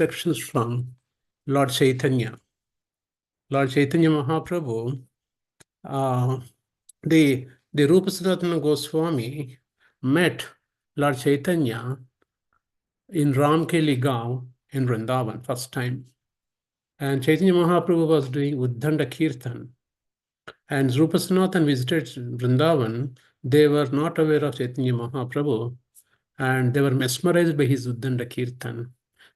sections from Lord Chaitanya. Lord Chaitanya Mahaprabhu, the Rupa Sanatana Goswami met Lord Chaitanya in Ramkeli Gaon in Vrindavan first time. And Chaitanya Mahaprabhu was doing Uddhanda Kirtan. And Rupa Sanatana visited Vrindavan. They were not aware of Chaitanya Mahaprabhu, and they were mesmerized by his Uddhanda Kirtan.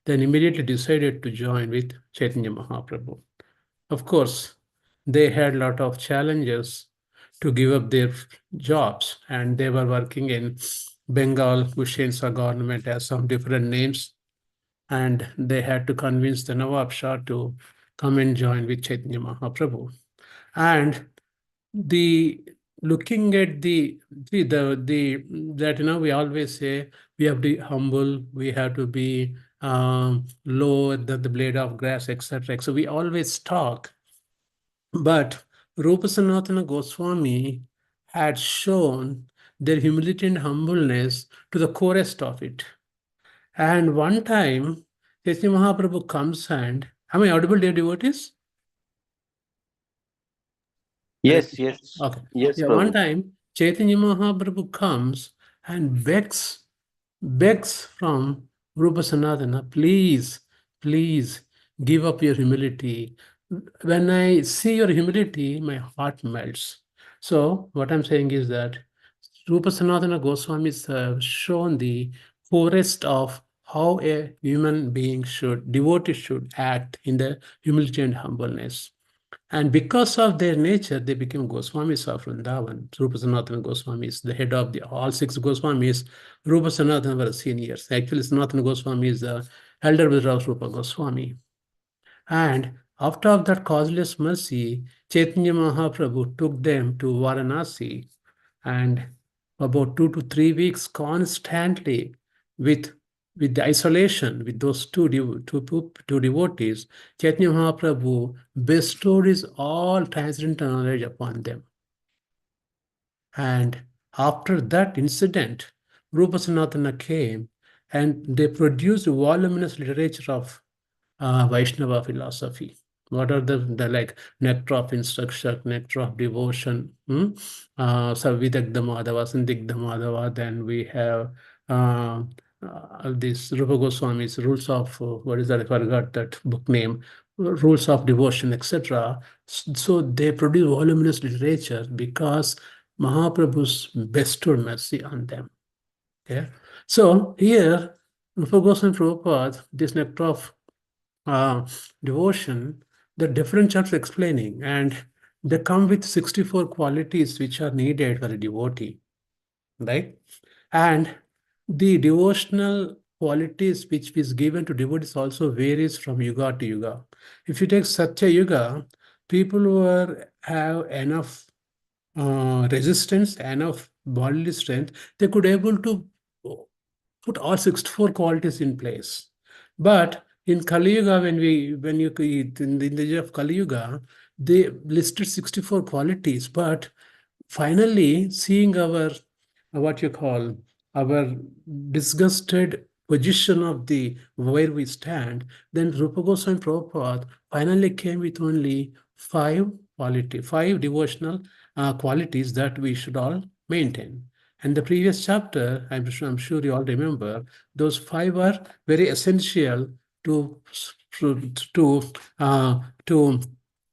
Then immediately decided to join with Chaitanya Mahaprabhu. Of course, they had a lot of challenges to give up their jobs, and they were working in Bengal. Hussain Shah government has some different names, and they had to convince the Nawab Shah to come and join with Chaitanya Mahaprabhu. And the looking at the that we always say we have to be humble, we have to be low than the blade of grass, etc. So we always talk, but Rupa Sanatana Goswami had shown their humility and humbleness to the chorus of it. And one time, Chaitanya Mahaprabhu comes and, am I audible, dear devotees? Yes, yes. Okay. Yes, Yeah, one Prabhu. time Chaitanya Mahaprabhu comes and begs from Rupa Sanatana, please, please give up your humility. When I see your humility, my heart melts. So what I'm saying is that Rupa Sanatana Goswami has shown the forest of how a human being should, devotee should act in the humility and humbleness. And because of their nature, they became Goswamis of Vrindavan. Rupa Sanatana Goswami is the head of all six Goswamis. Rupa Sanatana were seniors. Actually, Sanatana Goswami is the elder brother of Rupa Goswami. And after that causeless mercy, Chaitanya Mahaprabhu took them to Varanasi, and about 2 to 3 weeks constantly with the isolation with those two devotees, Chaitanya Mahaprabhu bestowed his all transcendental knowledge upon them. And after that incident, Rupa Sanatana came and they produced voluminous literature of Vaishnava philosophy. What are the like nectar of instruction, nectar of devotion, Savidagda Madhava, Sindigdha Madhava. Then we have this Rupa Goswami's rules of what is that? I forgot that book name. Rules of devotion, etc. So they produce voluminous literature because Mahaprabhu's bestowed mercy on them. Okay, so here Rupa Goswami Prabhupada, this nectar of devotion, the different chapters explaining, and they come with 64 qualities which are needed for a devotee, right? And the devotional qualities which is given to devotees also varies from yuga to yuga. If you take Satya Yuga, people who have enough resistance, enough bodily strength, they could able to put all 64 qualities in place. But in Kali Yuga, in the age of Kali Yuga, they listed 64 qualities. But finally, seeing our what you call our disgusted position of the where we stand, then Rupa Goswami Prabhupada finally came with only five devotional qualities that we should all maintain. And the previous chapter, I'm sure you all remember, those five are very essential to to to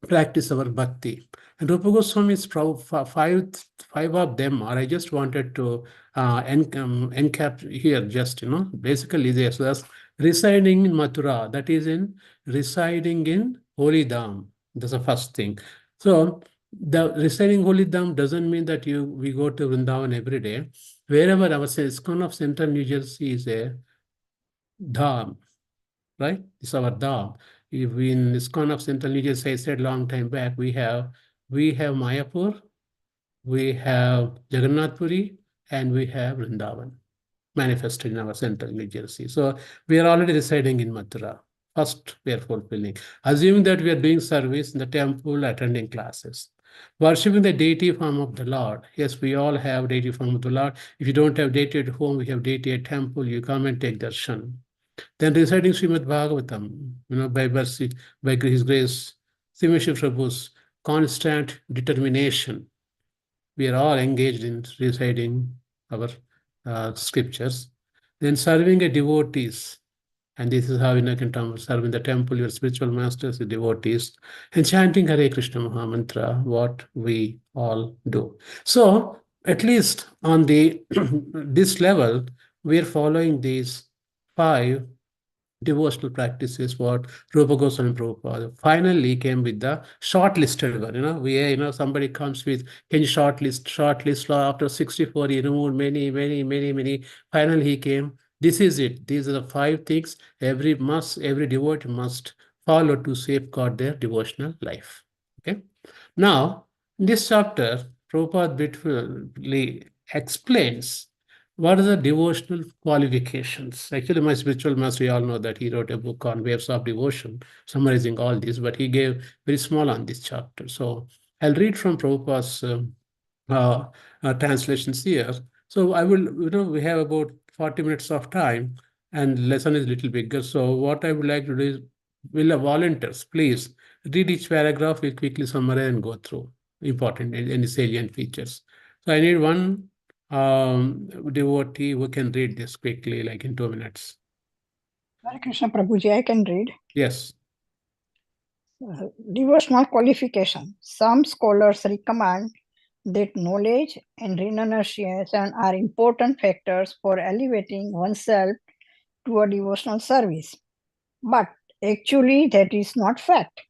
practice our bhakti. And Rupa Goswami's five of them are. I just wanted to encap here. Just basically, there's residing in Mathura. That is in residing in Holy Dham. That's the first thing. So the residing Holy Dham doesn't mean that we go to Vrindavan every day. Wherever our ISKCON of Central New Jersey is a dham, right? It's our dham. If we in ISKCON of Central New Jersey, I said long time back, we have Mayapur, we have Jagannath Puri, and we have Vrindavan manifested in our Central New Jersey. So we are already residing in Mathura. First, we are fulfilling. Assuming that we are doing service in the temple, attending classes. Worshipping the deity form of the Lord. Yes, we all have deity form of the Lord. If you don't have deity at home, we have deity at temple. You come and take darshan. Then reciting Srimad Bhagavatam, by mercy, by His grace, Simesha Prabhu's constant determination. We are all engaged in reciting our scriptures. Then serving a devotees, and this is how you can serve in the temple, your spiritual masters, the devotees, and chanting Hare Krishna Mahamantra, what we all do. So, at least on the this level, we are following these 5 devotional practices what Rupa Goswami Prabhupada finally came with the shortlisted one. Somebody comes with, can you shortlist after 64, he removed many. Finally, he came. This is it. These are the 5 things every devotee must follow to safeguard their devotional life. Okay. Now, in this chapter, Prabhupada beautifully explains what are the devotional qualifications. Actually, my spiritual master, we all know that he wrote a book on waves of devotion, summarizing all this, but he gave very small on this chapter. So I'll read from Prabhupada's translations here. So I will, we have about 40 minutes of time and lesson is a little bigger. So what I would like to do is, will the volunteers please read each paragraph, we'll quickly summarize and go through important and salient features. So I need one devotee who can read this quickly, like in 2 minutes. Hare Krishna Prabhuji, I can read. Yes. Devotional qualification. Some scholars recommend that knowledge and renunciation are important factors for elevating oneself to a devotional service. But actually, that is not fact.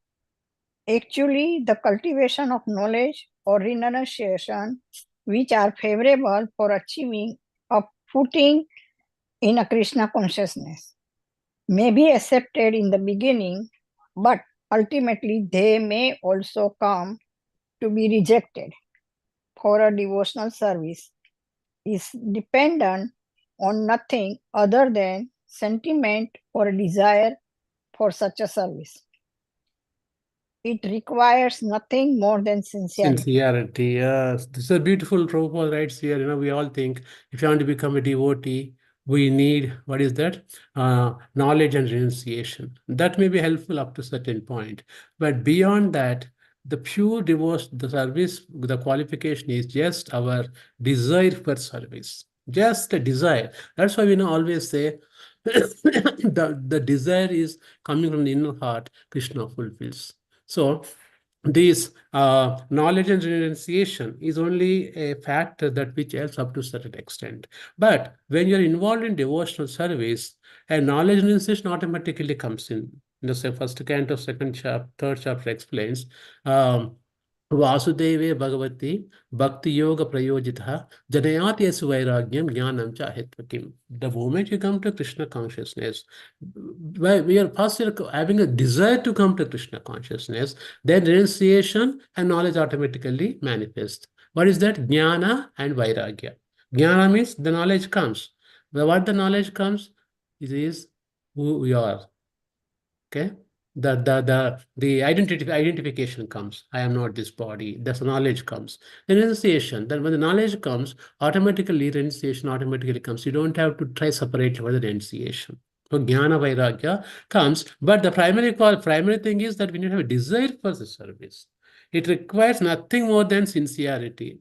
Actually, the cultivation of knowledge or renunciation, which are favorable for achieving a footing in a Krishna consciousness, may be accepted in the beginning, but ultimately they may also come to be rejected. For a devotional service is dependent on nothing other than sentiment or desire for such a service. It requires nothing more than sincerity. Sincerity, yes. This is a beautiful Prabhupada writes here. We all think if you want to become a devotee, we need, what is that? Knowledge and renunciation. That may be helpful up to a certain point. But beyond that, the pure devotion, the service, the qualification is just our desire for service. Just a desire. That's why we always say the desire is coming from the inner heart, Krishna fulfills. So this knowledge and renunciation is only a factor that which helps up to a certain extent. But when you're involved in devotional service, a knowledge and renunciation automatically comes in. The first canto, second chapter, third chapter explains Vasudeve Bhagavati Bhakti Yoga Prayojitha Janayati Yasu Vairagyam Jnanam Chahitvakim. The moment you come to Krishna consciousness, we are first having a desire to come to Krishna consciousness, then renunciation and knowledge automatically manifest. What is that? Jnana and Vairagya. Jnana means the knowledge comes. But what the knowledge comes? It is who we are. Okay? The identification comes. I am not this body. That's knowledge comes. Then renunciation. Then when the knowledge comes, automatically renunciation automatically comes. You don't have to try separate for the renunciation. So jnana vairagya comes, but the primary thing is that we need to have a desire for the service. It requires nothing more than sincerity.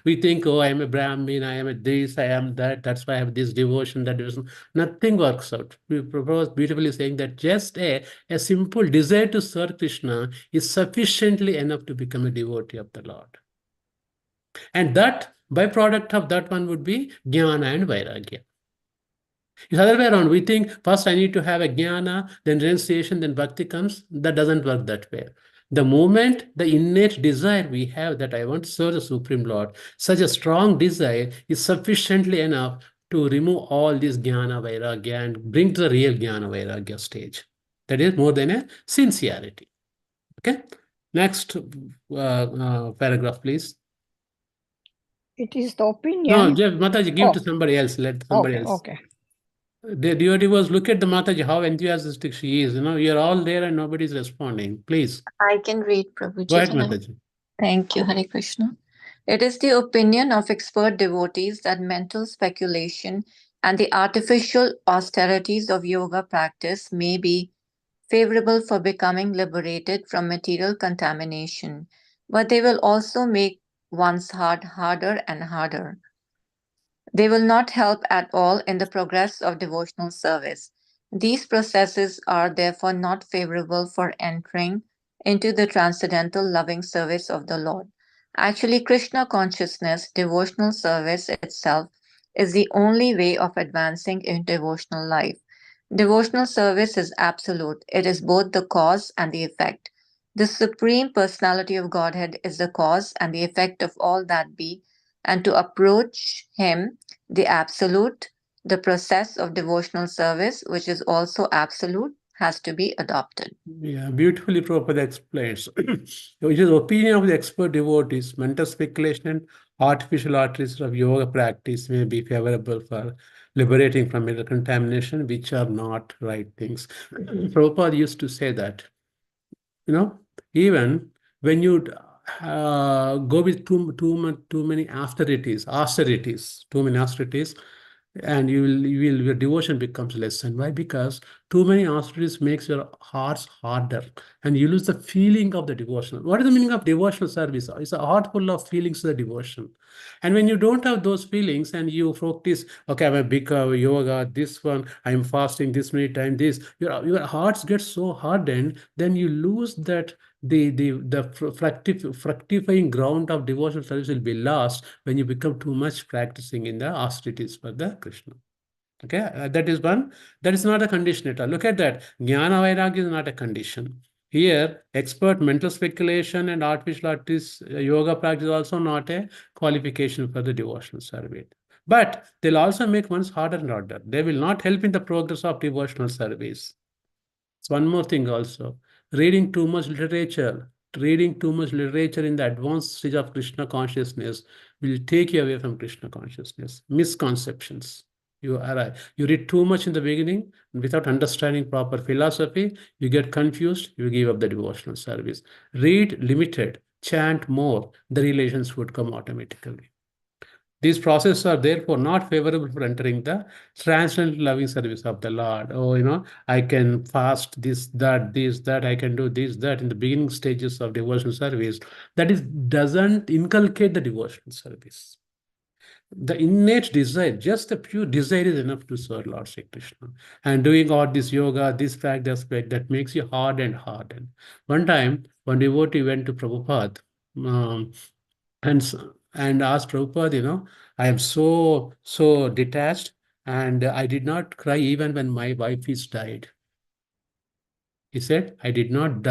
We think, oh, I am a Brahmin, I am a this, I am that. That's why I have this devotion, that devotion. Nothing works out. We propose beautifully saying that just a simple desire to serve Krishna is sufficiently enough to become a devotee of the Lord. And that byproduct of that one would be jnana and vairagya. It's the other way around. We think first I need to have a jnana, then renunciation, then bhakti comes. That doesn't work that way. The moment the innate desire we have that I want to serve the Supreme Lord, such a strong desire is sufficiently enough to remove all this jnana vairagya and bring to the real jnana vairagya stage. That is more than a sincerity. Okay. Next paragraph, please. It is the opinion. No, Jeff, Mataji, give to somebody else. Let somebody else. Okay. The devotee was, look at the Mataji, how enthusiastic she is. You're all there and nobody's responding. Please. I can read, Prabhuji. Go ahead, Mataji. Thank you, Hare Krishna. It is the opinion of expert devotees that mental speculation and the artificial austerities of yoga practice may be favorable for becoming liberated from material contamination, but they will also make one's heart harder and harder. They will not help at all in the progress of devotional service. These processes are therefore not favorable for entering into the transcendental loving service of the Lord. Actually, Krishna consciousness, devotional service itself, is the only way of advancing in devotional life. Devotional service is absolute, it is both the cause and the effect. The Supreme Personality of Godhead is the cause and the effect of all that be, and to approach Him, the Absolute, the process of devotional service, which is also absolute, has to be adopted. Yeah, beautifully Prabhupada explains. Which is opinion of the expert devotees, mental speculation and artificial arteries of yoga practice may be favorable for liberating from mental contamination, which are not right things. Prabhupada used to say that, even when you go with too many austerities, too many austerities, and your devotion becomes less. And why? Because too many austerities makes your hearts harder, and you lose the feeling of the devotion. What is the meaning of devotional service? It's a heart full of feelings of the devotion. And when you don't have those feelings and you practice, okay, I'm a big yoga, this one, I'm fasting this many times, this, your hearts get so hardened, then you lose that the fructifying ground of devotional service will be lost when you become too much practicing in the austerities for the Krishna. Okay, that is one. That is not a condition at all. Look at that. Jnana Vairagya is not a condition. Here, expert mental speculation and artificial artists, yoga practice is also not a qualification for the devotional service. But they'll also make one's harder and harder. They will not help in the progress of devotional service. It's one more thing also. Reading too much literature in the advanced stage of Krishna consciousness will take you away from Krishna consciousness. Misconceptions. You read too much in the beginning without understanding proper philosophy. You get confused. You give up the devotional service. Read limited, chant more. The relations would come automatically. These processes are therefore not favorable for entering the transcendental loving service of the Lord. Oh, I can fast this, that, I can do this, that in the beginning stages of devotional service. That doesn't inculcate the devotional service. The innate desire, just the pure desire is enough to serve Lord Sri Krishna. And doing all this yoga, this practice, that makes you hard and hard. One time, one devotee went to Prabhupada and asked Prabhupada, I am so detached, and I did not cry even when my wife is died. He said, I did not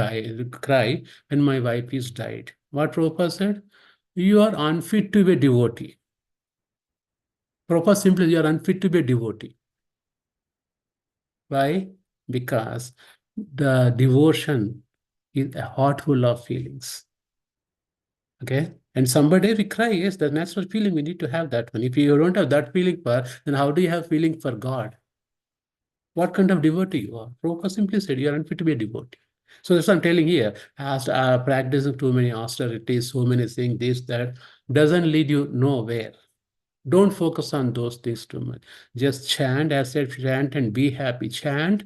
cry when my wife is died. What Prabhupada said? You are unfit to be a devotee. Prabhupada simply, you are unfit to be a devotee. Why? Because the devotion is a heart full of feelings. Okay? And someday we cry, yes, the natural feeling, we need to have that one. If you don't have that feeling then how do you have feeling for God? What kind of devotee you are? Prabhupada simply said, you are unfit to be a devotee. So that's what I'm telling here. As practicing too many austerities, so many things, this, that, doesn't lead you nowhere. Don't focus on those things too much. Just chant, as I said, chant and be happy. Chant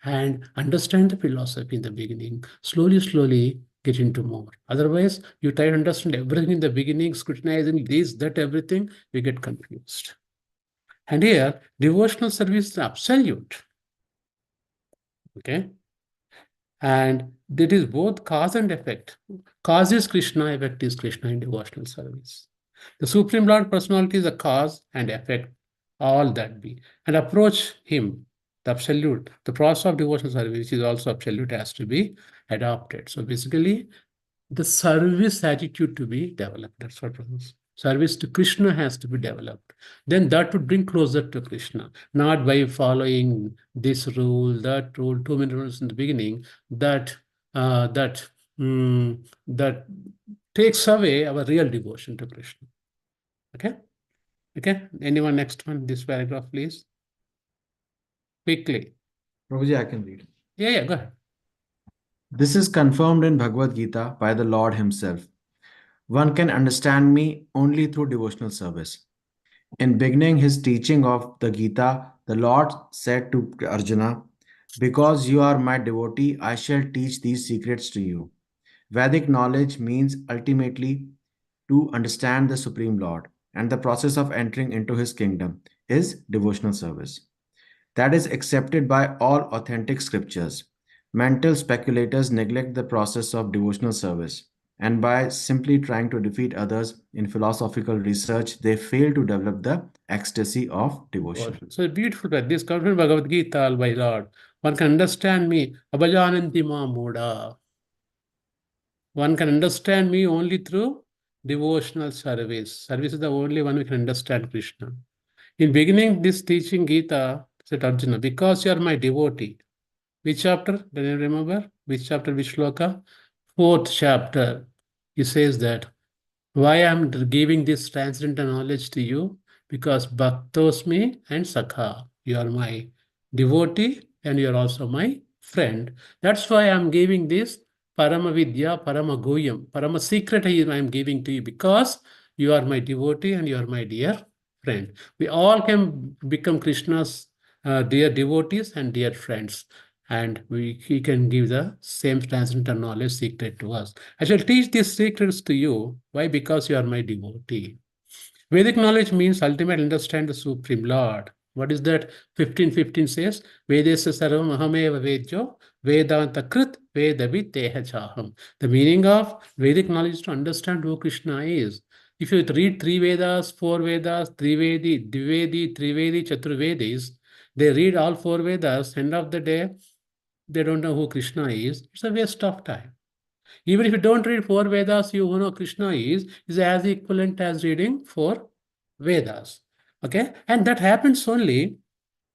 and understand the philosophy in the beginning. Slowly, get into more. Otherwise, you try to understand everything in the beginning, scrutinizing this, that, everything, you get confused. And here, devotional service is absolute. Okay? And that is both cause and effect. Cause is Krishna, effect is Krishna in devotional service. The Supreme Lord Personality is the cause and effect, all that be. And approach Him, the absolute, the process of devotional service is also absolute, has to be adopted. So basically, the service attitude to be developed. That's what it is. Service to Krishna has to be developed. Then that would bring closer to Krishna, not by following this rule, that rule, too many rules in the beginning, that takes away our real devotion to Krishna. Okay? Anyone next one, this paragraph, please. Quickly. Prabhuji, I can read. Yeah, go ahead. This is confirmed in Bhagavad Gita by the Lord himself. One can understand me only through devotional service. In beginning his teaching of the Gita, the Lord said to Arjuna, "Because you are my devotee, I shall teach these secrets to you." Vedic knowledge means ultimately to understand the Supreme Lord, and the process of entering into his kingdom is devotional service. That is accepted by all authentic scriptures. Mental speculators neglect the process of devotional service, and by simply trying to defeat others in philosophical research, they fail to develop the ecstasy of devotion. So beautiful. This comes from Bhagavad Gita by Lord. One can understand me. Abhajananti ma muda. One can understand me only through devotional service. Service is the only one we can understand Krishna. In beginning this teaching Gita, said Arjuna, because you are my devotee. Which chapter? Do you remember? Which chapter, which shloka? Fourth chapter. He says that why I'm giving this transcendental knowledge to you? Because Bhaktosmi and Sakha. You are my devotee and you are also my friend. That's why I'm giving this Parama Vidya, Parama Goyam, Parama secret I am giving to you because you are my devotee and you are my dear friend. We all can become Krishna's dear devotees and dear friends. And he can give the same transcendental knowledge secret to us. I shall teach these secrets to you. Why? Because you are my devotee. Vedic knowledge means ultimate understand the Supreme Lord. What is that? 15:15 says, Vedesya sarvam ahameva vedyo Vedanta krit vedavi teha chaham. The meaning of Vedic knowledge is to understand who Krishna is. If you read three Vedas, four Vedas, Trivedi, Divedi, Trivedi, Chaturvedis, they read all four Vedas, end of the day, they don't know who Krishna is. It's a waste of time. Even if you don't read four Vedas, you know Krishna is as equivalent as reading four Vedas. Okay, and that happens only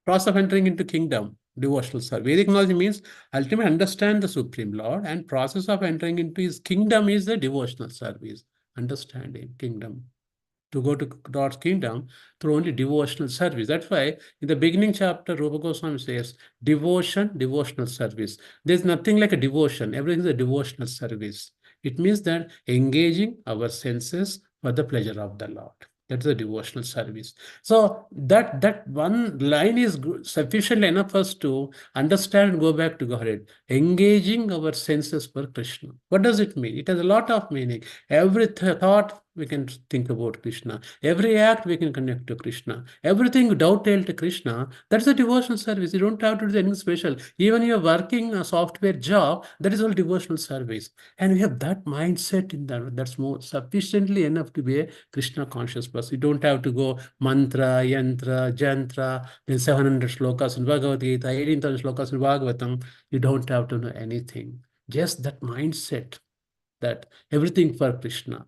process of entering into kingdom, devotional service. Vedic knowledge means ultimately understand the Supreme Lord, and process of entering into his kingdom is the devotional service. Understanding kingdom. To go to God's kingdom through only devotional service. That's why in the beginning chapter, Rupa Goswami says, devotion, devotional service. There's nothing like a devotion. Everything is a devotional service. It means that engaging our senses for the pleasure of the Lord. That's a devotional service. So that one line is sufficient enough for us to understand and go back to Godhead. Engaging our senses for Krishna. What does it mean? It has a lot of meaning. Every thought we can think about Krishna. Every act we can connect to Krishna. Everything dovetail to Krishna. That's a devotional service. You don't have to do anything special. Even you're working a software job, that is all devotional service. And we have that mindset in that. That's more sufficiently enough to be a Krishna conscious person. You don't have to go mantra, yantra, jantra, then 700 shlokas in Bhagavad Gita, 18,000 shlokas in Bhagavatam. You don't have to know anything. Just that mindset that everything for Krishna.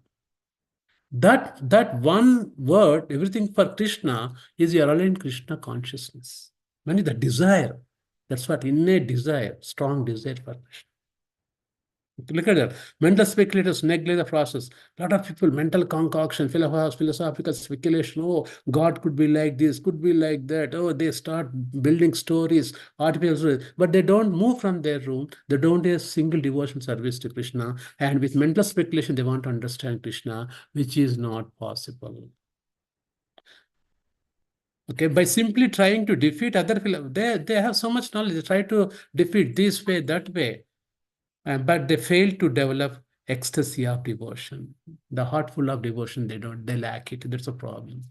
That one word, everything for Krishna, is you're all in Krishna consciousness. When is the desire? That's what innate desire, strong desire for Krishna. Look at that. Mental speculators neglect the process. A lot of people, mental concoction, philosophical speculation. Oh, God could be like this, could be like that. Oh, they start building stories, artificial stories, but they don't move from their room. They don't do a single devotion service to Krishna. And with mental speculation, they want to understand Krishna, which is not possible. Okay, by simply trying to defeat other people, they have so much knowledge. They try to defeat this way, that way. But they fail to develop ecstasy of devotion. The heart full of devotion, they lack it. That's a problem.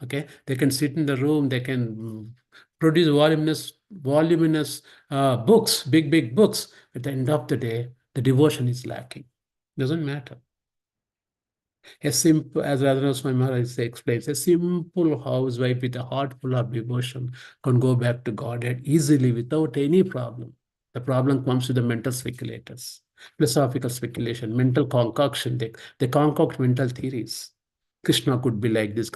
Okay, they can sit in the room, they can produce voluminous books, big books. At the end of the day, the devotion is lacking. Doesn't matter. A simple, as Radhanath Swami Maharaj explains, a simple housewife with a heart full of devotion can go back to Godhead easily without any problem. The problem comes with the mental speculators, philosophical speculation, mental concoction. They concoct mental theories. Krishna could be like this.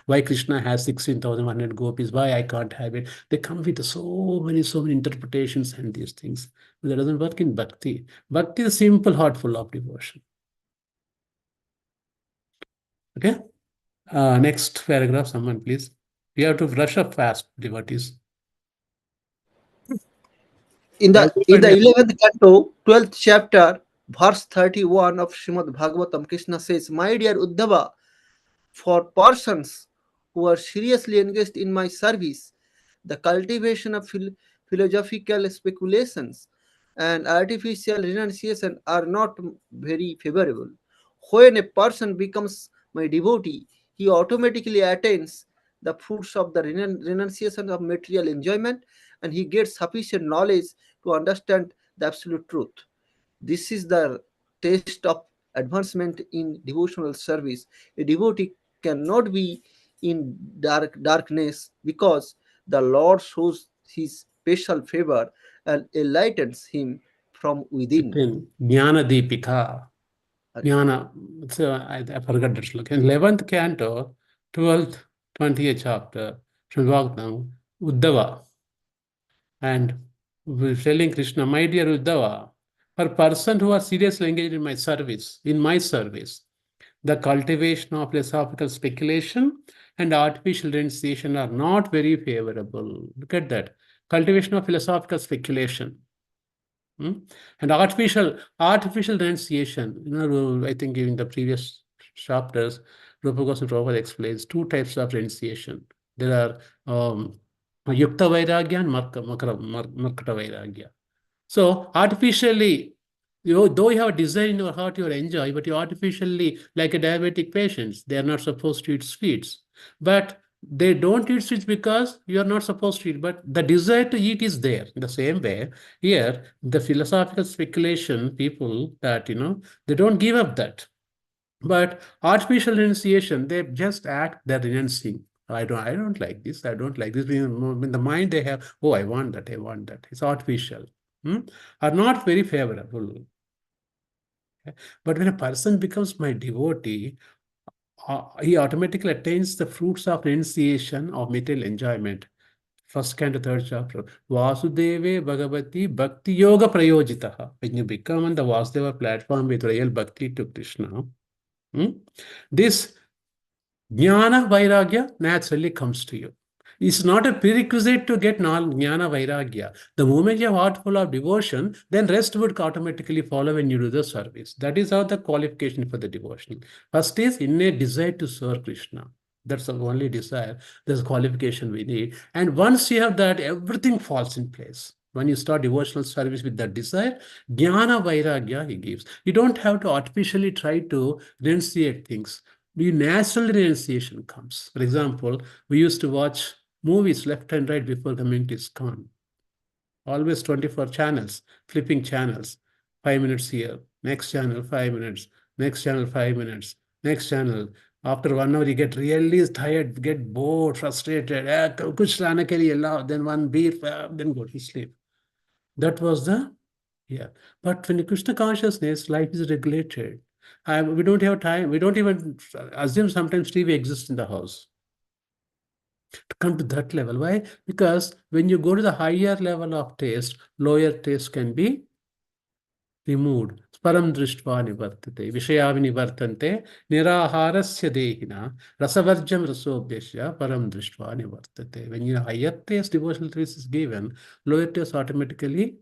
Why Krishna has 16,100 gopis? Why I can't have it? They come with so many interpretations and these things. But that doesn't work in bhakti. Bhakti is a simple heart full of devotion. Okay. Next paragraph, someone please. We have to rush up fast, devotees. In the Everybody 11th canto, 12th chapter, verse 31 of Srimad Bhagavatam, Krishna says, "My dear Uddhava, for persons who are seriously engaged in my service. The cultivation of philosophical speculations and artificial renunciation are not very favorable. When a person becomes my devotee, he automatically attains the fruits of the renunciation of material enjoyment, and he gets sufficient knowledge to understand the absolute truth. This is the test of advancement in devotional service. A devotee cannot be in darkness because the Lord shows his special favor and enlightens him from within. In Jnana Deepika, Jnana, so I forgot that sloka. In 11th canto, 12th, 20th chapter, Srimad Bhagavatam, Uddhava, and we're telling Krishna, my dear Uddhava, for person who are seriously engaged in my service, the cultivation of philosophical speculation and artificial renunciation are not very favorable. Look at that. Cultivation of philosophical speculation. And artificial renunciation. I think in the previous chapters, Rupa Goswami Prabhupada explains two types of renunciation. There are Yukta Vairagya and Markata Vairagya. So artificially, though you have a desire in your heart, you enjoy, but you artificially, like a diabetic patients, they are not supposed to eat sweets. But they don't eat sweets because you are not supposed to eat, but the desire to eat is there. In the same way, here, the philosophical speculation people that, they don't give up that. But artificial renunciation, they just act, they're renouncing. I don't like this. I don't like this. In the mind, they have, oh, I want that. I want that. It's artificial. Are not very favorable. Okay? But when a person becomes my devotee, he automatically attains the fruits of renunciation of material enjoyment. First canto, third chapter. Vasudeve Bhagavati Bhakti Yoga Prayojitaha. When you become on the Vasudeva platform with real bhakti to Krishna, this Jnana Vairagya naturally comes to you. It's not a prerequisite to get Jnana Vairagya. The moment you have heart full of devotion, then rest would automatically follow when you do the service. That is how the qualification for the devotion. First is innate desire to serve Krishna. That's the only desire. There's qualification we need. And once you have that, everything falls in place. When you start devotional service with that desire, Jnana Vairagya he gives. You don't have to artificially try to renunciate things. The natural renunciation comes. For example, we used to watch movies left and right before coming to ISKCON. Always 24 channels, flipping channels. 5 minutes here, next channel, 5 minutes, next channel, 5 minutes, next channel. After 1 hour, you get really tired, get bored, frustrated. Then one beer, then go to sleep. That was but when Krishna consciousness, life is regulated. We don't have time. We don't even assume sometimes TV exists in the house. To come to that level. Why? Because when you go to the higher level of taste, lower taste can be removed. Param drishtva nivartate. Vishayavini nivartante. Niraharasya dehina. Rasavarjam rasobdeshya. Param drishtva nivartate. When your higher taste devotional taste is given, lower taste automatically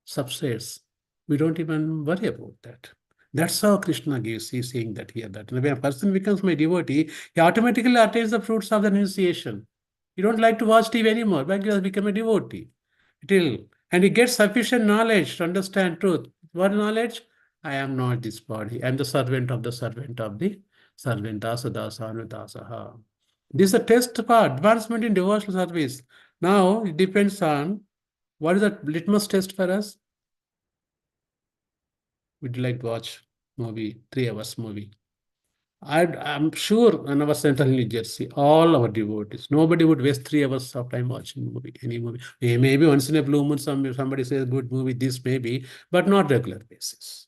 subsides. We don't even worry about that. That's how Krishna gives. He's saying that here. That when a person becomes my devotee, he automatically attains the fruits of the initiation. You don't like to watch TV anymore, but you have become a devotee. And he gets sufficient knowledge to understand truth. What knowledge? I am not this body. I am the servant of the servant of the servant. Dasa dasa anudasaha. This is a test for advancement in devotional service. Now it depends on what is the litmus test for us. Would you like to watch movie, 3 hours movie? I'm sure in our central New Jersey, all our devotees, nobody would waste 3 hours of time watching any movie. Maybe once in a blue moon, somebody says good movie, this may be, but not regular basis.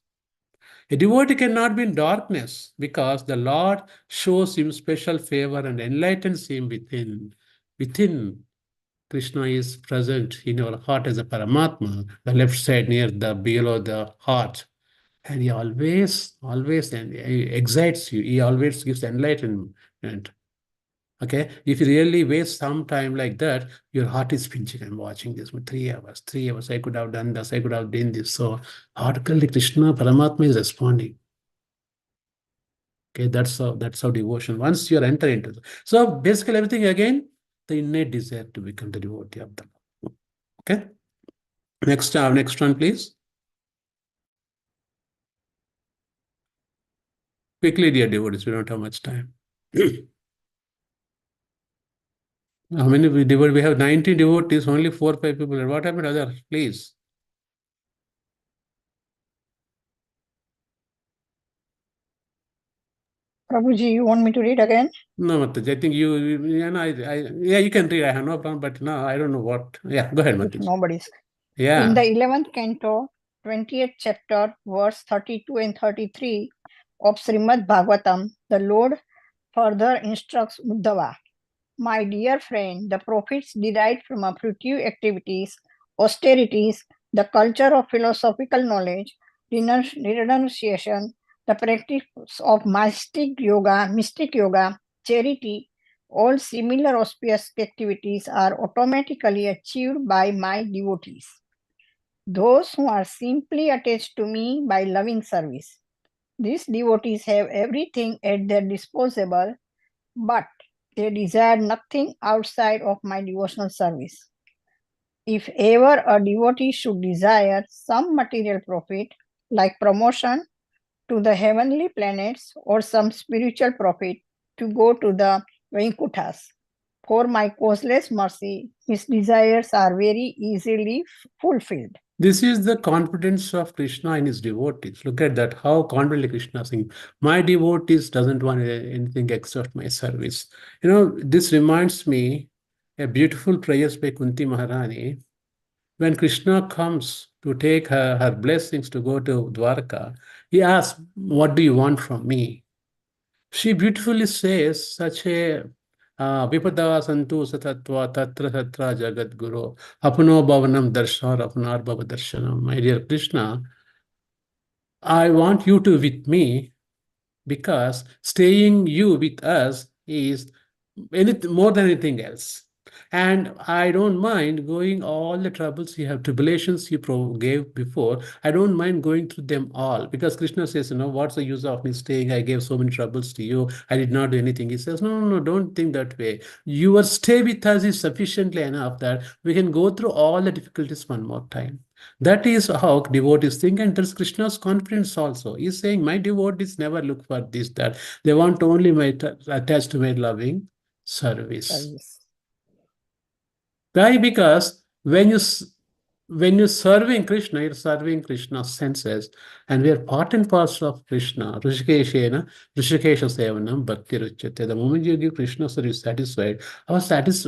A devotee cannot be in darkness because the Lord shows him special favor and enlightens him within. Within, Krishna is present in our heart as a Paramatma, the left side near below the heart. And he always excites you. He always gives enlightenment. Okay, if you really waste some time like that, your heart is pinching. I'm watching this for 3 hours. 3 hours. I could have done this. I could have done this. So, automatically, Krishna, Paramatma is responding. Okay, that's how devotion. Once you're entering into it. So basically everything again, the innate desire to become the devotee of the Lord. Okay. Next one, please. Quickly, dear devotees, we don't have much time. How many devotees? We have 19 devotees, only 4 5 people. What happened, other? Please. Prabhuji, you want me to read again? No, Mataj, I think yeah, you can read. I have no problem, but no, I don't know what. Yeah, go ahead, If Mataj. nobody's. In Yeah. the 11th canto, 20th chapter, verse 32 and 33 of Srimad Bhagavatam, the Lord further instructs Uddhava. My dear friend, the prophets derived from apprenticeship activities, austerities, the culture of philosophical knowledge, renunciation, the practice of mystic yoga, charity, all similar auspicious activities are automatically achieved by my devotees. Those who are simply attached to me by loving service. These devotees have everything at their disposal, but they desire nothing outside of my devotional service. If ever a devotee should desire some material profit, like promotion to the heavenly planets or some spiritual profit to go to the Vaikuthas, for my causeless mercy, his desires are very easily fulfilled. This is the confidence of Krishna in his devotees. Look at that, how confidently Krishna is saying, my devotees doesn't want anything except my service. This reminds me a beautiful prayers by Kunti Maharani. When Krishna comes to take her blessings to go to Dwarka, he asks, what do you want from me? She beautifully says such a vipada santu satatva tatra tatra jagat guru apno bhavanam darshan apnar bhava darshanam. My dear Krishna, I want you to with me because staying you with us is anything more than anything else. And I don't mind going all the troubles you have, tribulations you gave before. I don't mind going through them all because Krishna says, what's the use of me staying? I gave so many troubles to you. I did not do anything. He says, no, no, no, don't think that way. Your stay with us is sufficiently enough that we can go through all the difficulties one more time. That is how devotees think, and there's Krishna's confidence also. He's saying, my devotees never look for this, that. They want only my attached to my loving service. Why? Because when you're serving Krishna, you're serving Krishna's senses, and we are part and parcel of Krishna. Rishikeshena, Rishikesha Sevanam, Bhakti Ruchyate. The moment you give Krishna service satisfied, our senses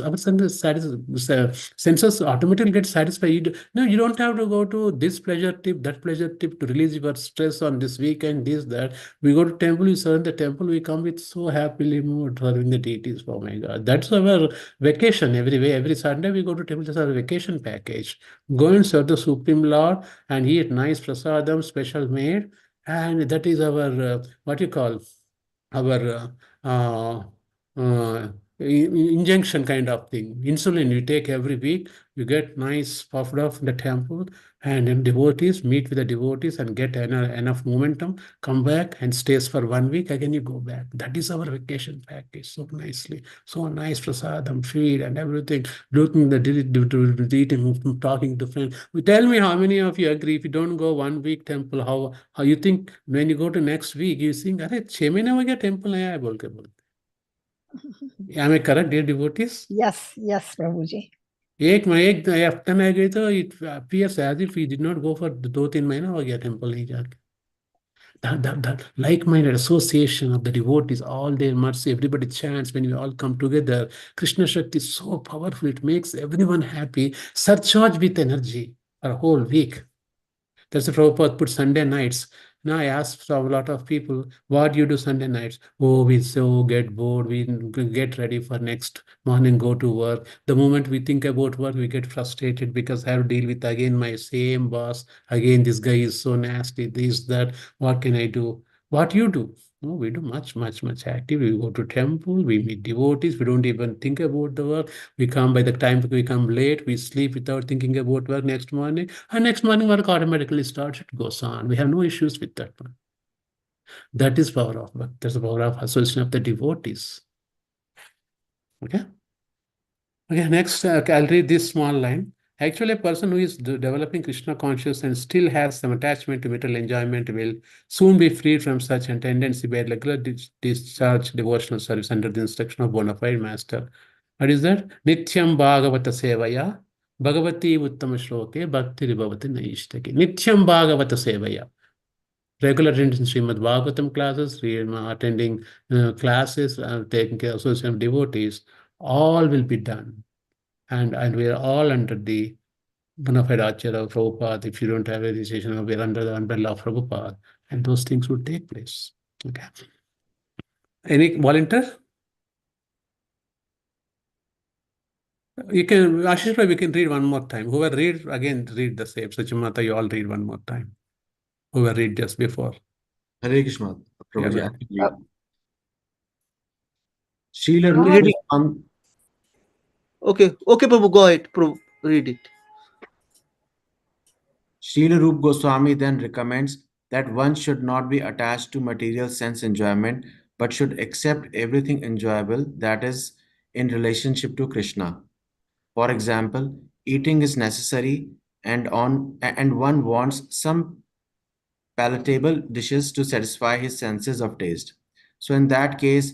automatically get satisfied. You don't have to go to this pleasure tip, that pleasure tip to release your stress on this weekend, this, that. We go to temple, we serve the temple, we come with so happily mood serving the deities. Oh my God. That's our vacation every way. Every Sunday we go to temple, just our vacation package. Go and serve the Supreme Lord and eat nice prasadam, special made. And that is our, what you call, our injunction kind of thing. Insulin you take every week, you get nice puffed off in the temple, and then devotees meet with the devotees and get enough momentum, come back and stays for 1 week, again you go back. That is our vacation package, so nicely. So nice prasadam, feed and everything, looking the eating, talking to friends. Tell me how many of you agree if you don't go 1 week temple, how you think when you go to next week, you think, अरे 6 महीने हो गया temple आया है बोल के बोलते. Am I correct, dear devotees? Yes, Prabhuji. एक हफ्ते में गए तो it appears as if we did not go for 2 3 महीना हो गया temple नहीं जाके. That like-minded association of the devotees, all their mercy, everybody chants when we all come together. Krishna Shakti is so powerful, it makes everyone happy, surcharged with energy for a whole week. That's the Prabhupada put Sunday nights. Now I ask a lot of people, what do you do Sunday nights? Oh, we so get bored. We get ready for next morning, go to work. The moment we think about work, we get frustrated because I have to deal with again my same boss. Again, this guy is so nasty, this, that. What can I do? What you do? No, we do much, much, much active. We go to temple, we meet devotees, we don't even think about the work. We come by the time we come late, we sleep without thinking about work next morning. And next morning work automatically starts, it goes on. We have no issues with that one. That is power of bhakti. That's the power of association of the devotees. Okay. Okay, next, I'll read this small line. Actually, a person who is developing Krishna consciousness and still has some attachment to material enjoyment will soon be freed from such a tendency by regular discharge devotional service under the instruction of bona fide master. What is that? Nityam Bhagavata Sevaya, Bhagavati Uttama Shloke, Bhakti Ribhavati Naishtaki. Nityam Bhagavata Sevaya. Regular attendance in Srimad Bhagavatam classes, attending classes, taking care of association of devotees, all will be done. And we are all under the bona fide Acharya of Prabhupada. If you don't have a registration, we are under the umbrella of Prabhupada, and those things would take place. Okay. Any volunteer? You can, Ashish, we can read one more time. Whoever read, again, read the same. Sachimata, you all read one more time. Whoever read just before. Hare Krishna, Prabhuji. Yeah, I can read. Srila No, Rupa Read it. Goswami- Okay, Prabhu, go ahead. Prabhu, read it. Srila Rupa Goswami then recommends that one should not be attached to material sense enjoyment, but should accept everything enjoyable that is in relationship to Krishna. For example, eating is necessary and one wants some palatable dishes to satisfy his senses of taste. So in that case,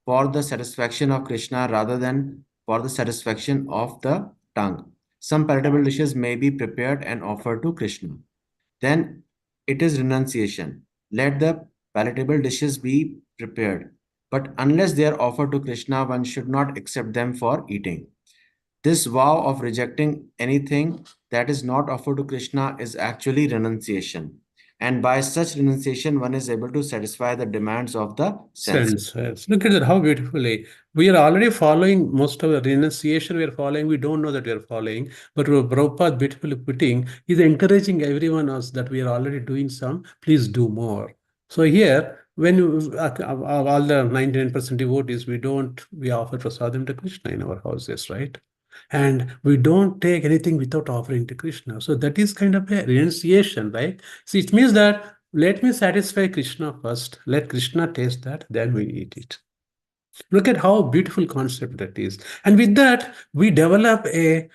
for the satisfaction of Krishna rather than for the satisfaction of the tongue, some palatable dishes may be prepared and offered to Krishna. Then it is renunciation. Let the palatable dishes be prepared, but unless they are offered to Krishna, one should not accept them for eating. This vow of rejecting anything that is not offered to Krishna is actually renunciation. And by such renunciation, one is able to satisfy the demands of the senses. sense. Look at that, how beautifully. We are already following most of the renunciation we are following. We don't know that we are following, but Prabhupada beautifully putting is encouraging everyone else that we are already doing some, please do more. So here, when all the 99% devotees, we offer prasadam to Krishna in our houses, right? And we don't take anything without offering to Krishna. So that is kind of a renunciation, right? See, it means that let me satisfy Krishna first. Let Krishna taste that, then we eat it. Look at how beautiful concept that is. And with that, we develop a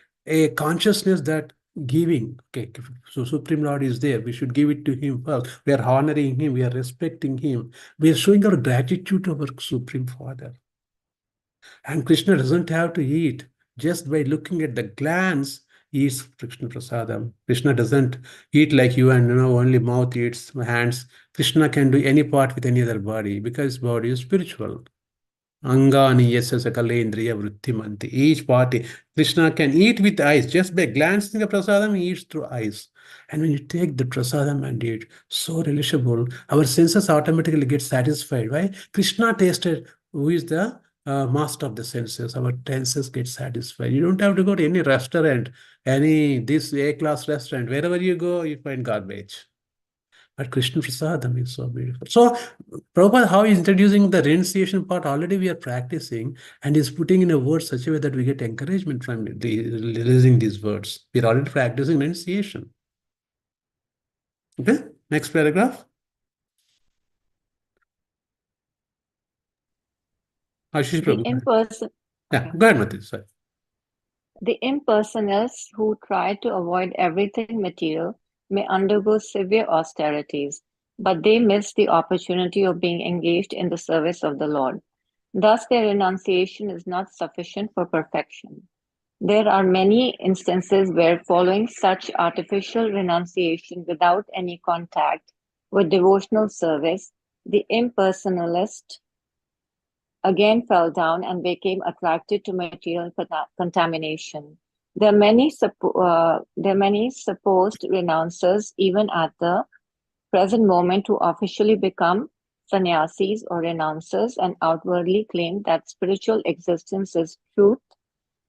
consciousness that giving. Okay, so Supreme Lord is there. We should give it to Him first. We are honoring Him. We are respecting Him. We are showing our gratitude to our Supreme Father. And Krishna doesn't have to eat. Just by looking at the glance, he eats Krishna Prasadam. Krishna doesn't eat like you and only mouth eats, hands. Krishna can do any part with any other body because his body is spiritual. Angani yasya sakalendriya vrittimanti. Each party. Krishna can eat with eyes. Just by glancing the prasadam, he eats through eyes. And when you take the prasadam and eat, so relishable, our senses automatically get satisfied. Why? Krishna tasted, who is the master of the senses. Our senses get satisfied. You don't have to go to any restaurant, this A-class restaurant. Wherever you go, you find garbage. But Krishna Prasadam is so beautiful. So, Prabhupada, how he's introducing the renunciation part, already we are practicing, and he's putting in a word such a way that we get encouragement from releasing these words. We're already practicing renunciation. Okay, next paragraph. Ashish The Prabhu. Yeah, go ahead, Mati. Sorry. The impersonalists who try to avoid everything material may undergo severe austerities, but they miss the opportunity of being engaged in the service of the Lord. Thus, their renunciation is not sufficient for perfection. There are many instances where, following such artificial renunciation without any contact with devotional service, the impersonalist again fell down and became attracted to material contamination. There are many supposed renouncers, even at the present moment, who officially become sannyasis or renouncers and outwardly claim that spiritual existence is truth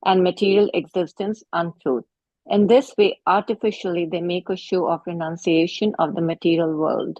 and material existence untruth. In this way, artificially, they make a show of renunciation of the material world.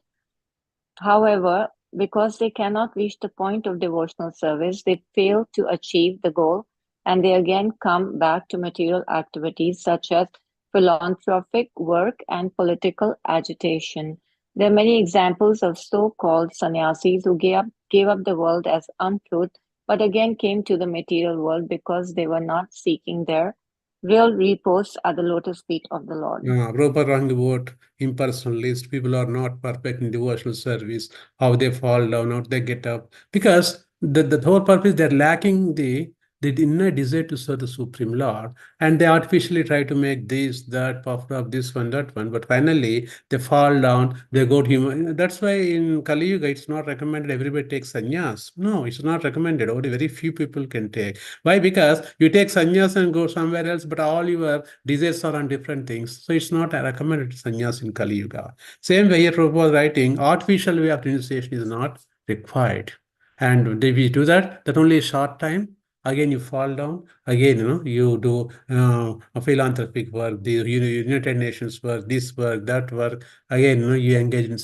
However, because they cannot reach the point of devotional service, they fail to achieve the goal and they again come back to material activities such as philanthropic work and political agitation. There are many examples of so-called sannyasis who gave up the world as untruth, but again came to the material world because they were not seeking their real repose at the lotus feet of the Lord. Prabhupada talking about impersonalist, people are not perfect in devotional service, how they fall down, how they get up. Because the whole purpose, they're lacking the inner desire to serve the Supreme Lord. And they artificially try to make this, that, puffed up, this one, that one. But finally, they fall down, they go to human. That's why in Kali Yuga, it's not recommended everybody takes sannyas. No, it's not recommended. Only very few people can take. Why? Because you take sannyas and go somewhere else, but all your desires are on different things. So it's not recommended sannyas in Kali Yuga. Same way here, Prabhupada was writing, artificial way of initiation is not required. And if you do that, that only a short time. Again, you fall down. Again, you do a philanthropic work, the United Nations work, this work, that work. Again, you engage in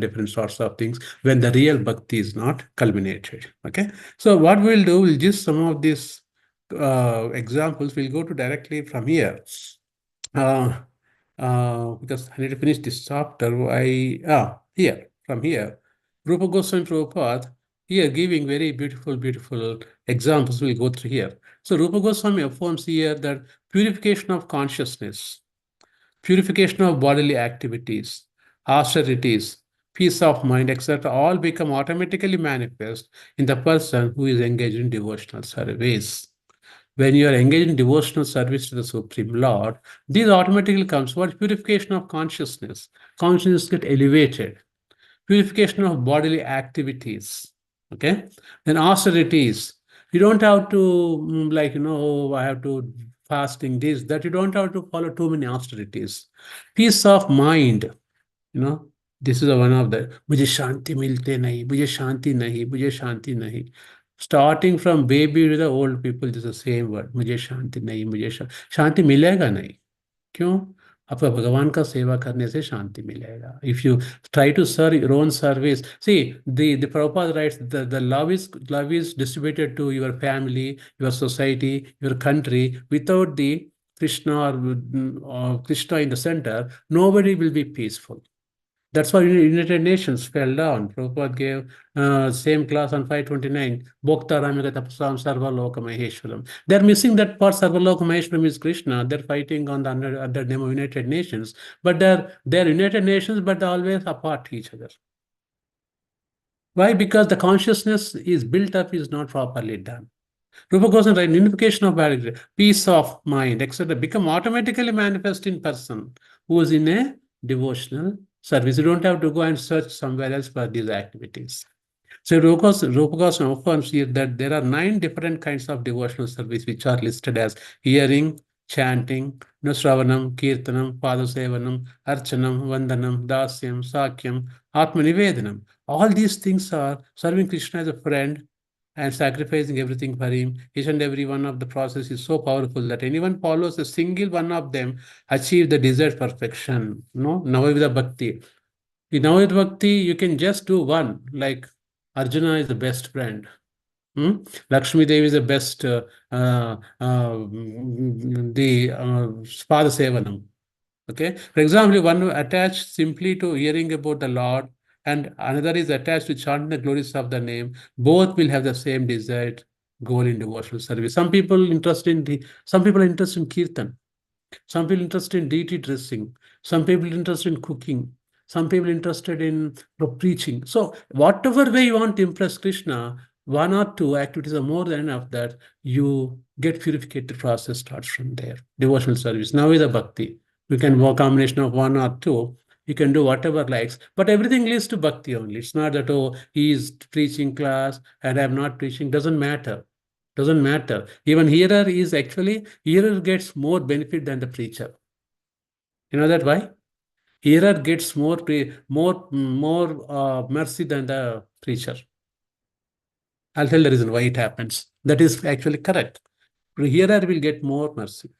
different sorts of things when the real bhakti is not culminated. Okay. So what we'll do, we'll just some of these examples. We'll go to directly from here. Because I need to finish this chapter. Here, from here. Rupa Goswami Prabhupada, here giving very beautiful examples. We'll go through here. So Rupa Goswami affirms here that purification of consciousness, purification of bodily activities, austerities, peace of mind, etc., all become automatically manifest in the person who is engaged in devotional service. When you are engaged in devotional service to the Supreme Lord, this automatically comes. What? Purification of consciousness. Consciousness get elevated. Purification of bodily activities. Okay. Then austerities. You don't have to I have to fasting this, that. You don't have to follow too many austerities. Peace of mind. This is one of the मुझे शांति मिलते नहीं, मुझे शांति नहीं, मुझे शांति नहीं. Starting from baby to the old people, this is the same word. मुझे शांति नहीं, मुझे शांति मिलेगा नहीं. क्यों? आपका भगवान का सेवा करने से शांति मिलेगा. If you try to serve your own service, see the Prabhupada writes the love is distributed to your family, your society, your country. Without the Krishna or Krishna in the center, nobody will be peaceful. That's why United Nations fell down. Prabhupada gave same class on 529. Bhokta Ramika Tapasam Sarvaloka Maheshwaram. They're missing that part. Sarvaloka Maheshwaram is Krishna. They're fighting on the under name of United Nations. But they're United Nations, but they're always apart each other. Why? Because the consciousness is built up, is not properly done. Rupa Goswami writes, unification of body, peace of mind, etc., become automatically manifest in person who is in a devotional service. You don't have to go and search somewhere else for these activities. So Rupa Goswami affirms here that there are 9 different kinds of devotional service which are listed as hearing, chanting, Sravanam, Kirtanam, Padasevanam, Archanam, Vandanam, Dasyam, Sakyam, Atmanivedanam. All these things are serving Krishna as a friend and sacrificing everything for him. Each and every one of the process is so powerful that anyone follows a single one of them achieve the desired perfection. Navavida Bhakti. In Navavida Bhakti, you can just do one, like Arjuna is the best friend. Lakshmi Devi is the best, the Pada Sevanam. Okay. For example, one attached simply to hearing about the Lord and another is attached to chanting the glories of the name, both will have the same desired goal in devotional service. Some people are interested in kirtan. Some people interested in deity dressing. Some people interested in cooking. Some people interested in preaching. So whatever way you want to impress Krishna, 1 or 2 activities are more than enough that you get purificated process starts from there. Devotional service. Now is the bhakti. You can work combination of 1 or 2. You can do whatever likes, but everything leads to bhakti only. It's not that, he is preaching class and I'm not preaching. Doesn't matter. Doesn't matter. Even hearer gets more benefit than the preacher. You know that why? Hearer gets more mercy than the preacher. I'll tell the reason why it happens. That is actually correct. The hearer will get more mercy.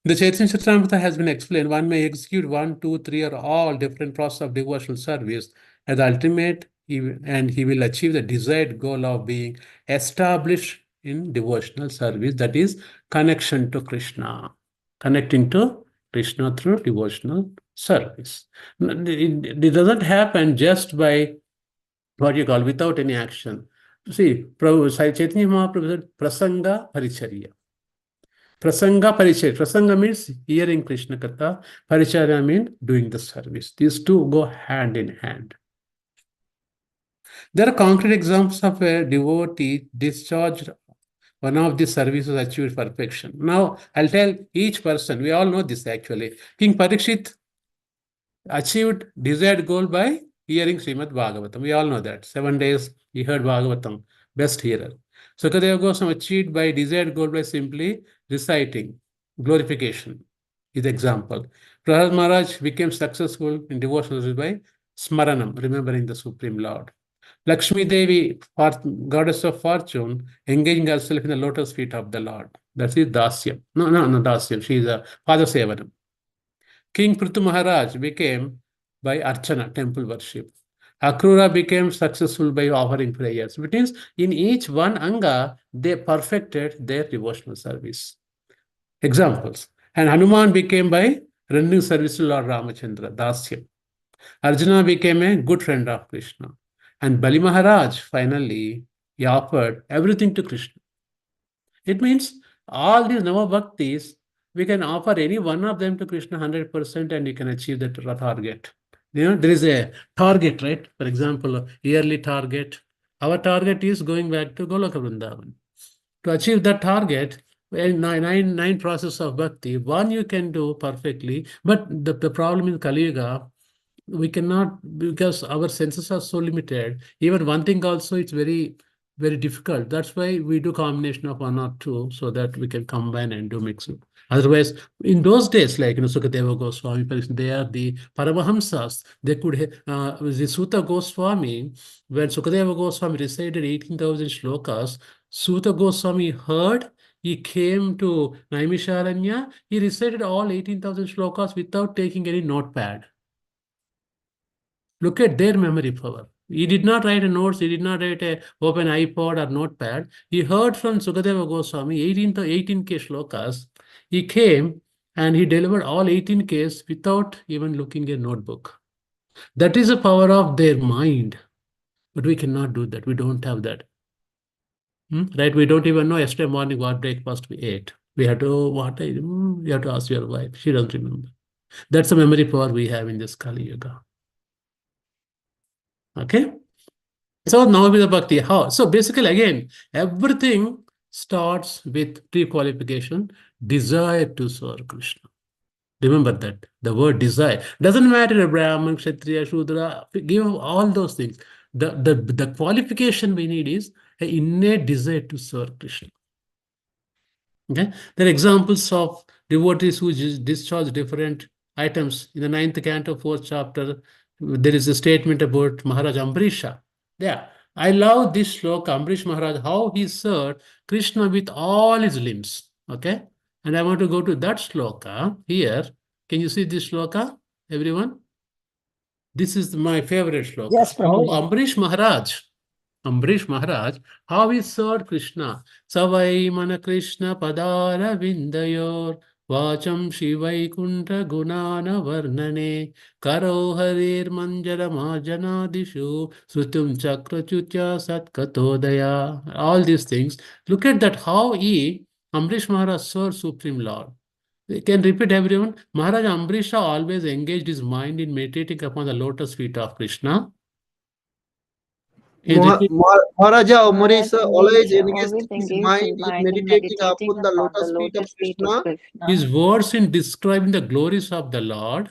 The Chaitanya Charitamrita has been explained. One may execute 1, 2, 3 or all different process of devotional service as ultimate, and he will achieve the desired goal of being established in devotional service, that is connection to Krishna, connecting to Krishna through devotional service. It doesn't happen just by what you call without any action. See, Chaitanya Mahaprabhu said, Prasanga Paricharya. Prasanga Paricharya. Prasanga means hearing Krishna Katha. Paricharya means doing the service. These two go hand in hand. There are concrete examples of a devotee discharged one of the services achieved perfection. Now, I'll tell each person, we all know this actually. King Parikshit achieved desired goal by hearing Srimad Bhagavatam. We all know that. 7 days he heard Bhagavatam, best hearer. Sukadeva Goswami achieved by desired goal by simply reciting. Glorification is example. Prahlad Maharaj became successful in devotional service by smaranam, remembering the Supreme Lord. Lakshmi Devi, goddess of fortune, engaging herself in the lotus feet of the Lord. That is Dasyam. No, Dasyam. She is a Father Sevanam. King Prithu Maharaj became by Archana, temple worship. Akrura became successful by offering prayers. Which means in each one Anga, they perfected their devotional service. Examples. And Hanuman became by rendering service to Lord Ramachandra, Dasyam. Arjuna became a good friend of Krishna. And Bali Maharaj, finally, he offered everything to Krishna. It means all these Nama Bhaktis, we can offer any one of them to Krishna 100% and you can achieve that target. There is a target, right? For example, yearly target. Our target is going back to Goloka Vrindavan. To achieve that target, nine process of bhakti, one you can do perfectly, but the problem in Kali Yuga, we cannot, because our senses are so limited. Even one thing also, it's very, very difficult. That's why we do combination of one or two so that we can combine and do mix it. Otherwise, in those days, like Sukadeva Goswami, they are the Paramahamsas. They could the Suta Goswami, when Sukadeva Goswami recited 18,000 shlokas, Suta Goswami heard. He came to Naimisharanya. He recited all 18,000 shlokas without taking any notepad. Look at their memory power. He did not write a notes. He did not write a open iPod or notepad. He heard from Sukadeva Goswami 18K shlokas. He came and he delivered all 18Ks without even looking at a notebook. That is the power of their mind. But we cannot do that. We don't have that. Right? We don't even know yesterday morning what breakfast we ate. We had to, you have to ask your wife. She doesn't remember. That's the memory power we have in this Kali Yuga. Okay. So now with the bhakti, how? So basically, again, everything starts with pre-qualification, desire to serve Krishna. Remember that the word desire doesn't matter a Brahman, Kshatriya, Shudra. Give all those things. The qualification we need is an innate desire to serve Krishna. Okay, there are examples of devotees who discharge different items. In the 9th canto, 4th chapter, there is a statement about Maharaj Ambrisha. Yeah, I love this shloka, Ambrish Maharaj, how he served Krishna with all his limbs. Okay, and I want to go to that shloka here. Can you see this shloka, everyone? This is my favorite shloka. Yes, How Prabhuji. Ambrish Maharaj, how he served Krishna. Savai mana Krishna padara vindayor vacham shivai kunta gunana varnane karo harir manjara majanadishu sutum chakrachutya satkatodaya. All these things. Look at that, how Ambrish Maharaj served Supreme Lord. We can repeat everyone. Maharaj Ambrisha always engaged his mind in meditating upon the lotus feet of Krishna. Maharaja Ambarisha always engaged always his engaged mind his in mind in meditating meditating upon the upon the lotus feet of lotus feet of Krishna. Krishna. His words in describing the glories of the Lord.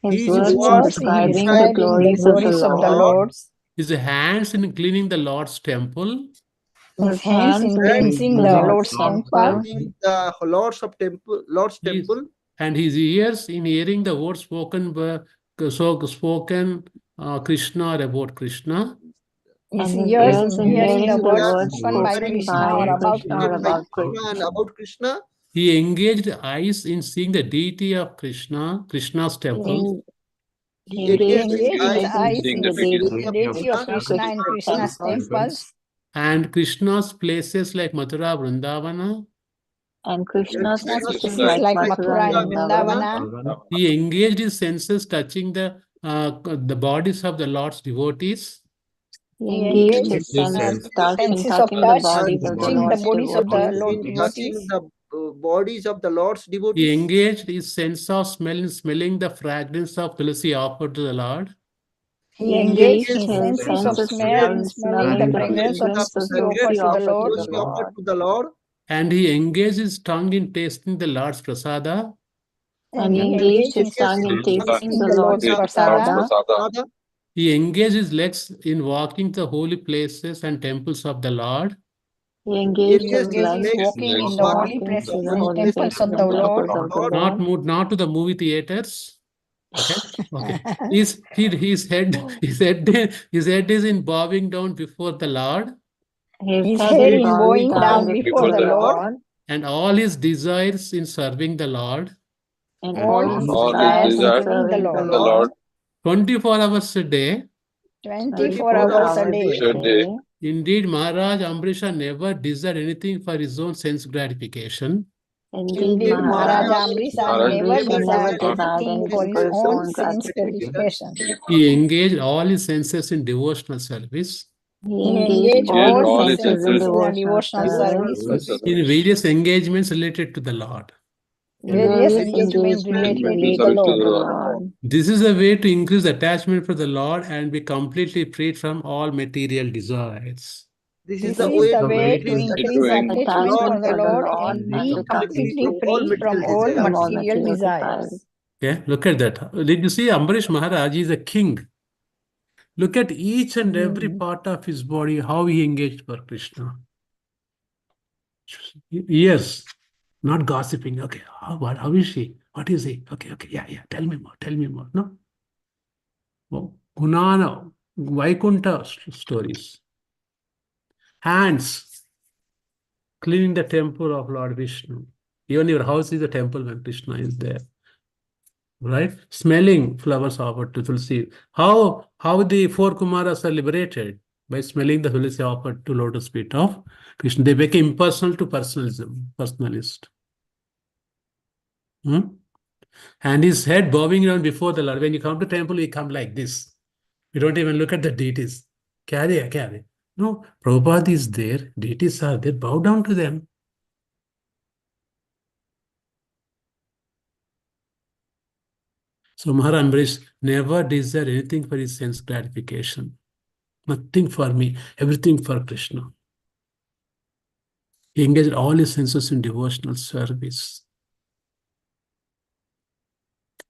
His His words in words in describing the describing glories of the Lord. Lord. His hands in cleaning the Lord's temple. His hands in and cleansing the Lord's temple. the Lord's temple. And his ears in hearing the words spoken Krishna or about Krishna. His And his ears ears in hearing the words words spoken by spoken Krishna by or about Krishna or Krishna. about Krishna. And about Krishna. He engaged eyes in seeing the deity of Krishna, Krishna's temple. He engaged engaged his eyes in in the seeing deity the of deity of Krishna Krishna in Krishna's temples. And Krishna's places like Mathura, Vrindavana. And Krishna's Krishna's cities cities like like Mathura Mathura and and Vrindavana. Vrindavana. He engaged his senses touching the bodies of the Lord's devotees. He He engaged engaged his senses touch in senses of touching the touch, bodies the of the touching the Lord's bodies bodies of the devotees. Lord touching devotees. the bodies of the Lord's He devotees. engaged his sense of smell in smelling the fragrance of tulsi offered to the Lord. He He engaged engaged his his senses of sense of smell smell in in smelling the smelling the fragrance of fragrance of tulsi tulsi offered to the offered to Lord. the Lord. Offered to the Lord. And he engaged his tongue in tasting the Lord's prasada. And he He engaged engaged his his tongue in tongue in tasting tasting the the Lord's Lord's prasada. prasada. He engaged his legs in walking to the holy places and temples of the Lord. He He engaged his engaged his Engaged legs his legs walking in the holy walking places to the and holy temples places of the and Lord. temples of the Lord. Not to the movie theaters. Okay. Okay. His head is in bowing down before the Lord. His His head head is in bowing bowing down down before before the the Lord. Lord, And all his desires in serving the Lord. and All all his his desires desires in serving the serving the Lord. Lord 24 hours a day. 24 hours a day. day. Indeed, Maharaj Ambrisha never desired anything for his own sense gratification. Indeed, Maharaj Maharaj Amritsar never Ambrisha never desired desired anything for anything his for his own own sense gratification. gratification. He engaged all his senses in devotional service. He He engaged engaged all his all his senses in senses in a devotional devotional service. service. In various engagements related to the Lord. Various Various engagement engagements related to the related to Lord. the Lord. This is a way to increase attachment for the Lord and be completely freed from all material desires. This This is the is way the to way to increase increase attachment for the attachment Lord for Attachment the for the Lord Lord and and be and be be completely completely from all free completely from material all free from all desires. material material desires. desires. Okay, look at that. Did you see Ambarish Maharaj is a king? Look at each and every part of his body, how he engaged for Krishna. Yes, not gossiping. Okay, how is she? What is he? Okay, yeah. Tell me more. No? Oh, Gunana, Vaikuntha stories. Hands, cleaning the temple of Lord Vishnu. Even your house is a temple when Krishna is there. Right? Smelling flowers offered to Tulsi. How the four Kumaras are liberated? By smelling the Tulsi offered to lotus feet of Krishna. They became impersonal to personalism, personalist. Hmm? And his head bowing down before the Lord. When you come to temple, we come like this. We don't even look at the deities. Carry. No, Prabhupada is there. Deities are there. Bow down to them. So Maharaj Ambarish never desired anything for his sense gratification. Nothing for me, everything for Krishna. He engaged all his senses in devotional service.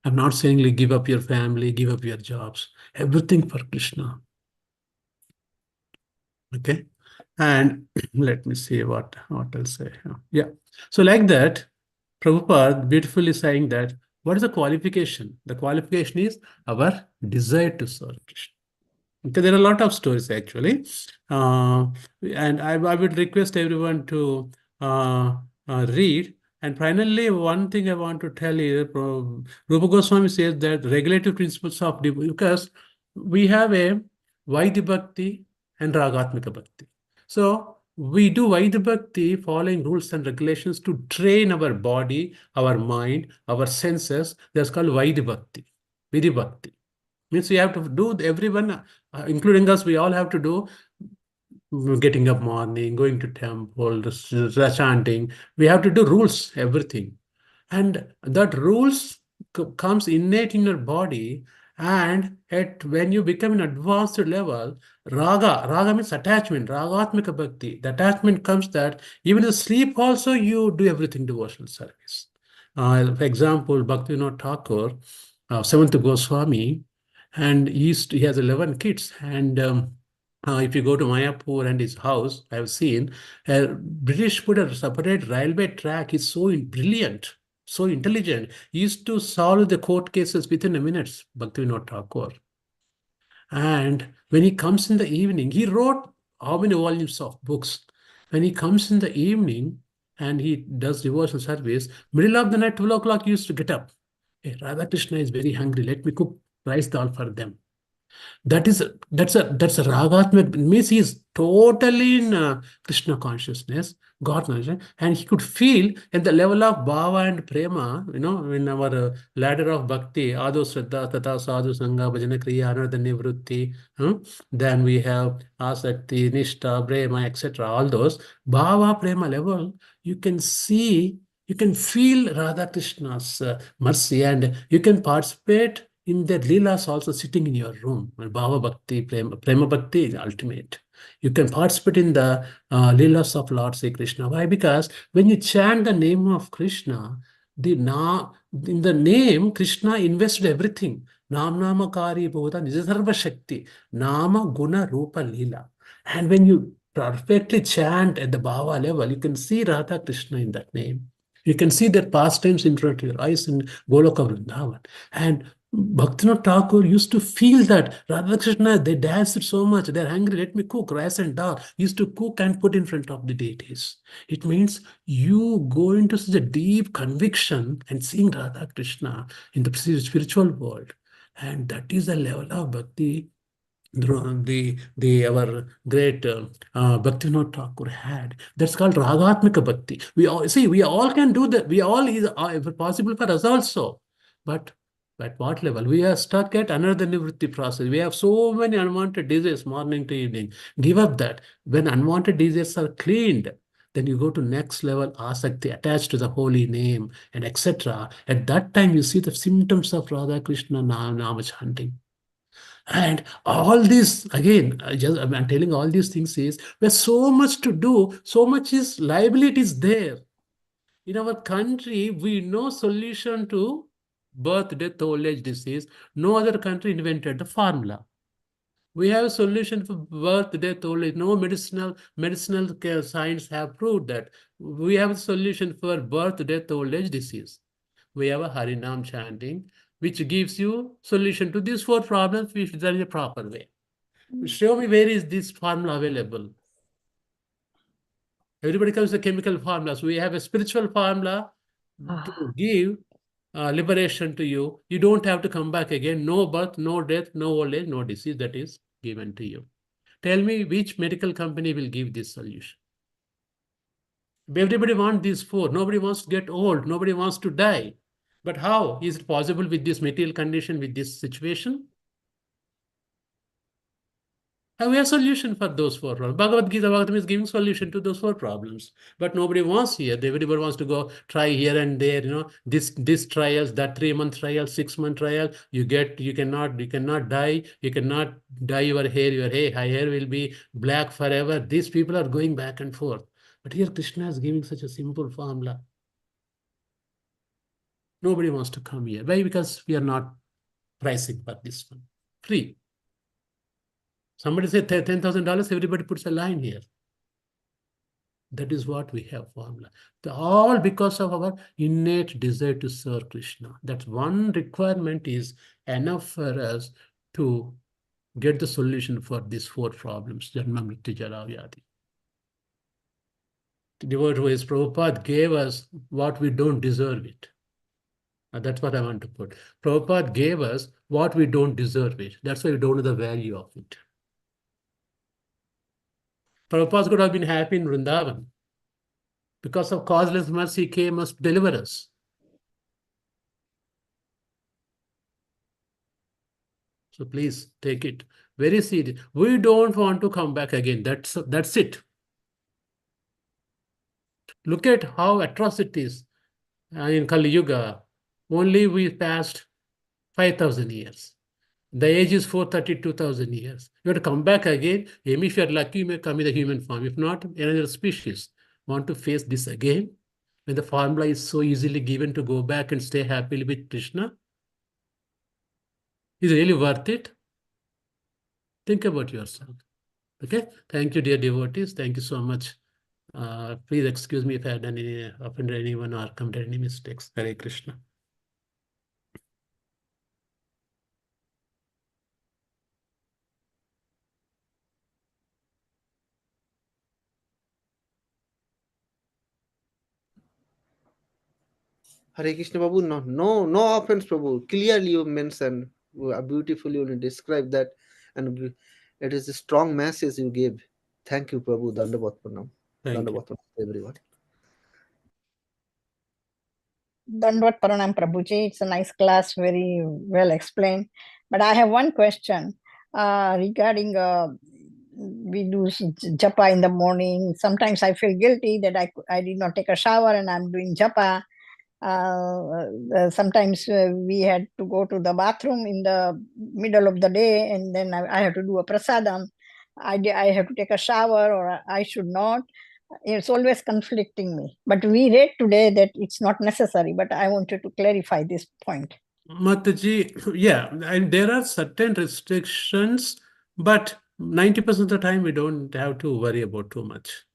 I'm not saying like, give up your family, give up your jobs. Everything for Krishna. Okay. And let me see what I'll say. Yeah. So like that, Prabhupada beautifully saying that what is the qualification? The qualification is our desire to serve Krishna. Okay, there are a lot of stories actually. And I would request everyone to read. And finally, one thing I want to tell you, Rupa Goswami says that regulative principles of because we have a Vaidhi Bhakti and Ragatmika Bhakti. So we do Vaidhi Bhakti following rules and regulations to train our body, our mind, our senses. That's called Vaidhi Bhakti, Vidhi Bhakti. Means we have to do everyone, including us, we all have to do getting up morning, going to temple, chanting. We have to do rules, everything. And that rules comes innate in your body. And when you become an advanced level, raga means attachment, ragatmika bhakti. The attachment comes that even in sleep also you do everything devotional service. For example, Bhaktivinoda Thakur, Seventh Goswami, and he has 11 kids. And if you go to Mayapur and his house, I have seen British put a separate railway track. He's so brilliant, so intelligent. He used to solve the court cases within a minute, Bhaktivinoda Thakur. And when he comes in the evening, he wrote how many volumes of books. When he comes in the evening and he does devotional service, middle of the night, 12 o'clock, he used to get up. Hey, Radha Krishna is very hungry. Let me cook rice dal for them. That's a ragatma, means he is totally in Krishna consciousness, God consciousness, and he could feel at the level of bhava and prema, in our ladder of bhakti, ado shraddha, tata sadhu sangha, bhajana kriya, anartha nivrutti, then we have asakti, nishta, prema, etc. All those bhava prema level, you can see, you can feel Radha Krishna's mercy, and you can participate in their leelas also sitting in your room. Bhava Bhakti, Prema Bhakti is ultimate. You can participate in the leelas of Lord Sri Krishna. Why? Because when you chant the name of Krishna, in the name, Krishna invested everything. Nam Nama Kari Bhuta Nijasarva Shakti, Nama Guna Rupa Leela. And when you perfectly chant at the Bhava level, you can see Radha Krishna in that name. You can see their pastimes in front of your eyes in Goloka Vrindavan. And Bhaktivinoda Thakur used to feel that Radha Krishna, they danced so much, they're hungry, let me cook rice and dal. He used to cook and put in front of the deities. It means you go into such a deep conviction and seeing Radha Krishna in the spiritual world. And that is the level of bhakti the our great Bhaktivinoda Thakur had. That's called Ragatmika Bhakti. We all can do that. We all is possible for us also. But at what level? We are stuck at another nivritti process. We have so many unwanted desires morning to evening. Give up that. When unwanted desires are cleaned, then you go to next level asakti attached to the holy name and etc. At that time, you see the symptoms of Radha Krishna Nama chanting. And all this, again, I'm telling all these things is there's so much to do, so much is liabilities there. In our country, we know solution to birth, death, old age disease. No other country invented the formula. We have a solution for birth, death, old age. No medicinal care science have proved that. We have a solution for birth, death, old age disease. We have a Harinam chanting, which gives you solution to these four problems if there is a proper way. Show me where is this formula available. Everybody comes to chemical formulas. We have a spiritual formula to give liberation to you. You don't have to come back again. No birth, no death, no old age, no disease that is given to you. Tell me which medical company will give this solution. Everybody wants these four. Nobody wants to get old. Nobody wants to die. But how is it possible with this material condition, with this situation? And we have solution for those four problems. Bhagavad Gita Bhagavatam is giving solution to those four problems. But nobody wants here. Everybody wants to go try here and there, this trials, that 3-month trial, 6-month trial. You cannot die. You cannot dye your hair will be black forever. These people are going back and forth. But here Krishna is giving such a simple formula. Nobody wants to come here. Why? Because we are not pricing for this one. Free. Somebody said $10,000, everybody puts a line here. That is what we have formula. All because of our innate desire to serve Krishna. That one requirement is enough for us to get the solution for these four problems. Janma, Mrityu, Jara, Vyadi. The devotee Prabhupada gave us what we don't deserve it. That's what I want to put. Prabhupada gave us what we don't deserve it. That's why we don't know the value of it. Prabhupada could have been happy in Vrindavan. Because of causeless mercy, he came to deliver us. So please take it very serious. We don't want to come back again. That's it. Look at how atrocities in Kali Yuga. Only we passed 5,000 years. The age is 432,000 years. You have to come back again. Maybe if you're lucky, you may come in the human form. If not, another species. Want to face this again? When the formula is so easily given to go back and stay happily with Krishna? Is it really worth it? Think about yourself. Okay? Thank you, dear devotees. Thank you so much. Please excuse me if I have done offended anyone or committed any mistakes. Hare Krishna. Hare Krishna Prabhu, no offense, Prabhu. Clearly you mentioned beautifully you described that, and it is a strong message you gave. Thank you, Prabhu. Dandavat Pranam. Thank you. Dandavat Pranam, everyone. Dandvat Paranam Prabhuji. It's a nice class, very well explained. But I have one question regarding we do japa in the morning. Sometimes I feel guilty that I did not take a shower and I'm doing japa. Sometimes we had to go to the bathroom in the middle of the day, and then I have to do a prasadam. I have to take a shower, or I should not. It's always conflicting me. But we read today that it's not necessary, but I wanted to clarify this point. Mataji, yeah, and there are certain restrictions, but 90% of the time we don't have to worry about too much.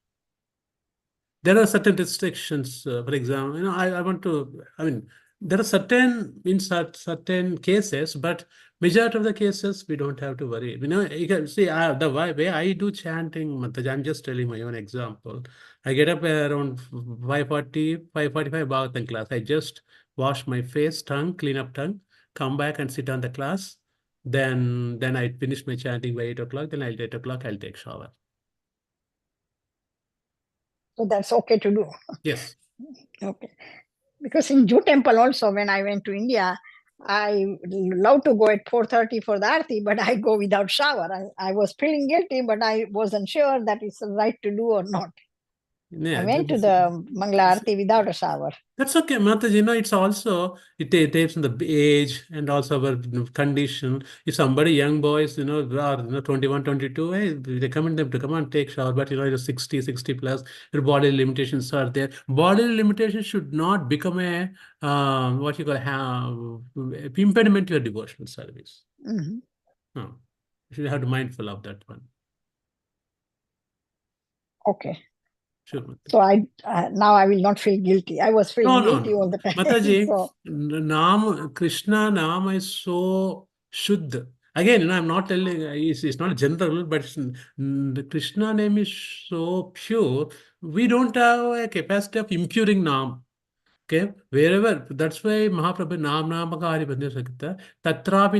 There are certain restrictions. For example, I want to, I mean, there are certain cases, but majority of the cases we don't have to worry. You can see the way I do chanting, Mataji, I'm just telling my own example. I get up around 5:40, 5:45 Bhagavatam class. I just wash my face, tongue, clean up tongue, come back and sit on the class. Then I finish my chanting by 8 o'clock. Then at 8 o'clock, I'll take shower. So that's okay to do. Yes. Okay. Because in Jew temple also, when I went to India, I love to go at 4:30 for the arti, but I go without shower. I was feeling guilty, but I wasn't sure that it's right to do or not. Yeah, I went to the Mangla Arti without a shower. that's okay, Mataji. It's also it takes on the age and also our condition. If somebody young boys, are 21, 22, hey, we recommend them to come and take shower. But it's 60 plus, your body limitations are there. Body limitations should not become a what you call impediment to your devotional service. Mm-hmm. No, you should have to be mindful of that one. Okay. Sure, Mataji. So now I will not feel guilty. I was feeling guilty all the time. Mataji, So, Krishna Nama is so Shuddha. Again, I'm not telling, it's not general, but the Krishna name is so pure. We don't have a capacity of impuring Nam. Okay, wherever, that's why Mahaprabhu Namakari Bandha Sakta, Tatrapi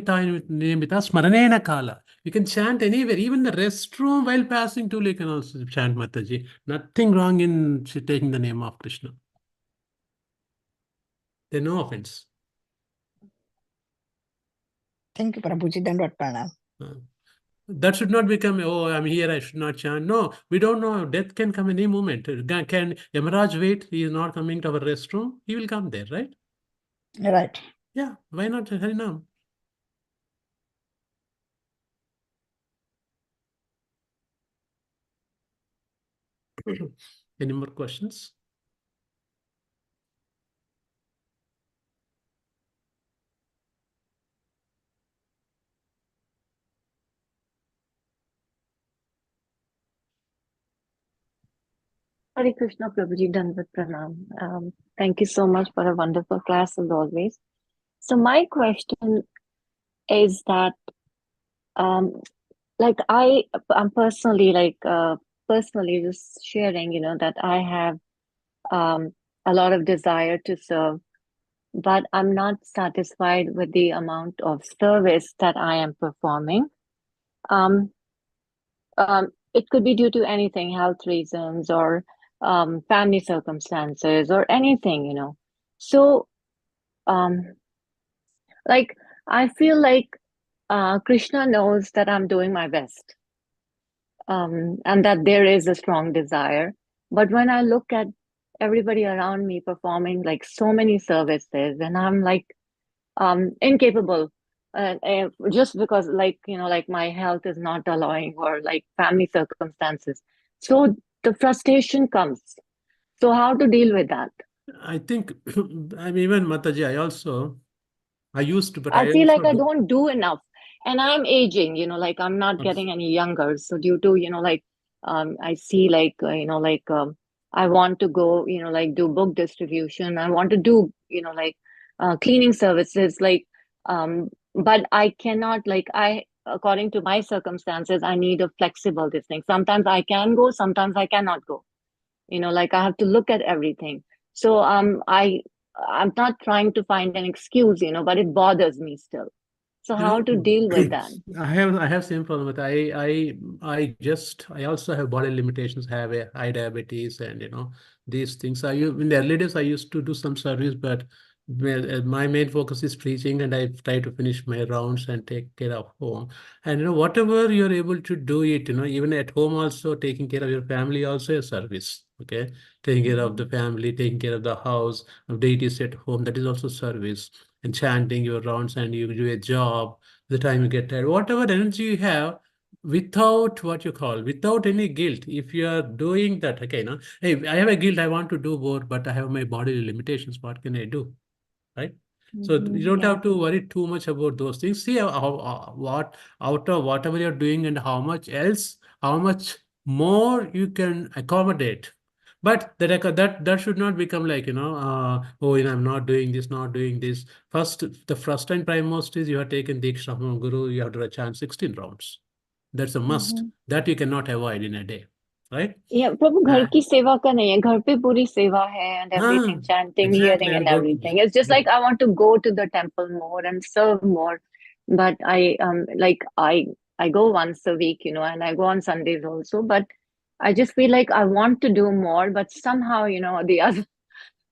Nimita Smaranena Kala. You can chant anywhere, even the restroom while passing too, you can also chant Mataji. Nothing wrong in taking the name of Krishna. There's no offense. thank you, Prabhuji. Dandvat Pranam. That should not become, oh, I'm here, I should not chant. No, we don't know. Death can come any moment. Can Yamaraj wait? He is not coming to our restroom. He will come there, right? Right. Yeah, why not Harinam? Any more questions? Hare Krishna Prabhuji, Dandavat Pranam. Thank you so much for a wonderful class as always. So my question is that, like I'm personally just sharing, that I have a lot of desire to serve, but I'm not satisfied with the amount of service that I am performing. It could be due to anything, health reasons or family circumstances or anything, So, like, I feel like Krishna knows that I'm doing my best, and that there is a strong desire. But when I look at everybody around me performing like so many services, and I'm like incapable, just because like my health is not allowing or like family circumstances. So the frustration comes. So how to deal with that? I think, I'm even Mataji, I used to, but I I feel like also I do. don't do enough, and I'm aging, like I'm not getting any younger. So due to, I see like, I want to go, like do book distribution. I want to do, cleaning services, like, but I cannot, like, according to my circumstances, I need a flexible this thing. Sometimes I can go, sometimes I cannot go. Like I have to look at everything. So I'm not trying to find an excuse, but it bothers me still. So You how to know, deal with that? I have same problem with I also have body limitations, have a high diabetes, and these things. In the early days I used to do some service, but my main focus is preaching, and I try to finish my rounds and take care of home. And whatever you're able to do it, even at home also, taking care of your family also a service. Okay, taking care of the family, taking care of the house, of deities at home, that is also service. And chanting your rounds, and you do a job the time you get tired, whatever energy you have, without what you call, without any guilt. If you are doing that, okay, hey, I have a guilt, I want to do more, but I have my body limitations, what can I do? Right? So you don't Yeah, have to worry too much about those things. See what out of whatever you're doing, and how much more you can accommodate. But that should not become like, oh, I'm not doing this, not doing this. The first and primemost is you have taken Diksha from Guru, you have to chant 16 rounds. That's a must. That you cannot avoid in a day. Right? yeah, प्रभु घर And की सेवा का नहीं है, घर पे पूरी सेवा है and everything, chanting, exactly. hearing And and go everything. It's just like I want to go to the temple more and serve more, but I go once a week, and I go on Sundays also, but I just feel like I want to do more, but somehow, the other,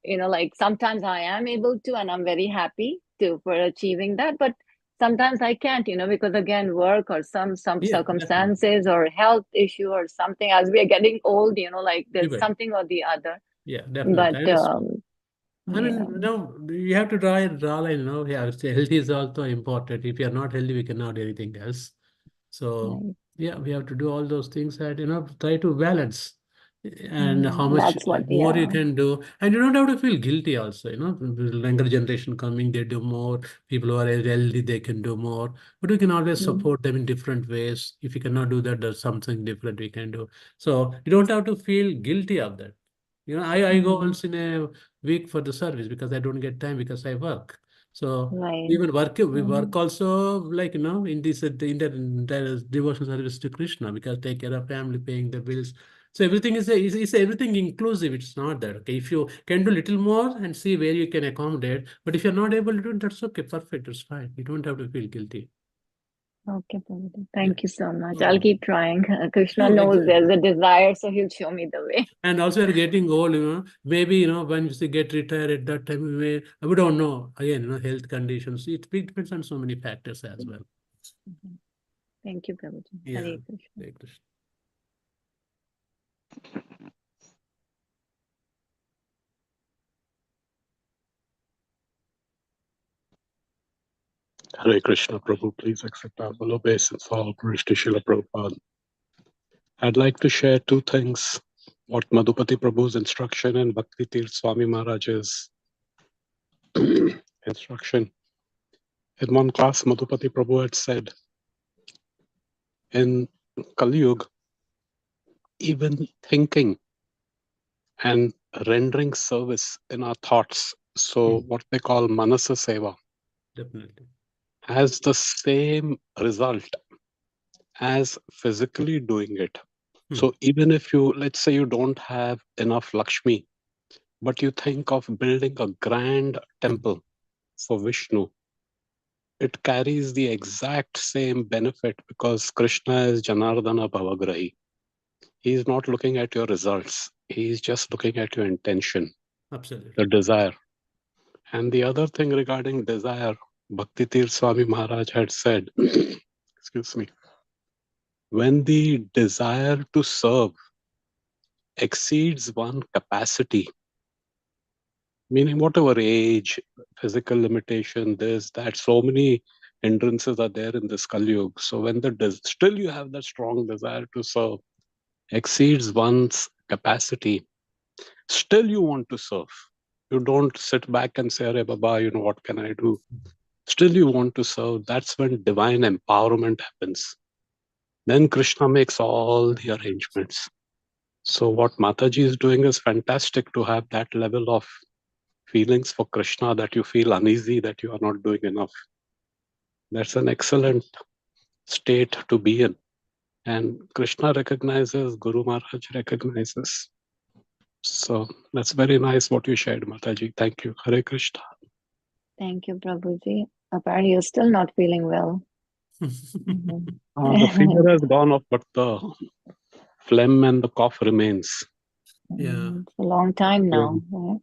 like sometimes I am able to, and I'm very happy to for achieving that, but sometimes I can't, because again, work or some yeah, definitely. circumstances or health issue or something. As we are getting old, like You there's will. something or the other. Yeah, But definitely. I understand. I yeah, mean, you have to draw line, yeah, health is also important. If you're not healthy, we cannot do anything else. So right. yeah, we have to do all those things and try to balance and how much That's what, more you yeah. can do. And you don't have to feel guilty also, the younger generation coming, they do more. People who are healthy, they can do more. But we can always Mm, support them in different ways. If you cannot do that, there's something different we can do. So you don't have to feel guilty of that. I go mm, once in a week for the service because I don't get time because I work. So right. even we Mm, work also like in this in the devotion service to Krishna, because take care of family, paying the bills. So everything is everything inclusive. It's not that, okay. If you can do little more and see where you can accommodate, but if you're not able to do it, that's okay, perfect, it's fine. You don't have to feel guilty. okay, Prabhupada. Yeah, Thank you so much. no I'll problem. keep trying. Krishna No, knows there's exactly. a desire, so he'll show me the way. And also you're getting old, maybe, when you get retired at that time, we don't know. Again, health conditions. It depends on so many factors as well. Mhm. Thank you, Prabhupada. Yeah. Hare Krishna. Hare Krishna. Hare Krishna, Prabhu, please accept our full obeisance for all praise to Srila Prabhupada. I'd like to share two things, what Madhupati Prabhu's instruction and Bhakti Tirth Swami Maharaj's instruction. In one class, Madhupati Prabhu had said, in Kali Yuga, even thinking and rendering service in our thoughts, so what they call Manasa Seva, Definitely. has the same result as physically doing it. So even if you, let's say you don't have enough Lakshmi, but you think of building a grand temple for Vishnu, it carries the exact same benefit because Krishna is Janardana Bhavagrahi. He is not looking at your results. He is just looking at your intention, Absolutely. the desire. And the other thing regarding desire, Bhakti Tirth Swami Maharaj had said, excuse me, when the desire to serve exceeds one capacity, meaning whatever age, physical limitation, this, that, so many hindrances are there in this Kali Yuga. So when still you have that strong desire to serve, exceeds one's capacity, still you want to serve. You don't sit back and say, Arey Baba, what can I do? Still you want to serve. That's when divine empowerment happens. Then Krishna makes all the arrangements. So what Mataji is doing is fantastic, to have that level of feelings for Krishna, that you feel uneasy that you are not doing enough. That's an excellent state to be in. And Krishna recognizes, Guru Maharaj recognizes. So that's very nice what you shared, Mataji. Thank you. Hare Krishna. Thank you, Prabhuji. Apparently, you're still not feeling well. Mhm. The fever has gone off, but the phlegm and the cough remains. Yeah. It's a long time now. Right?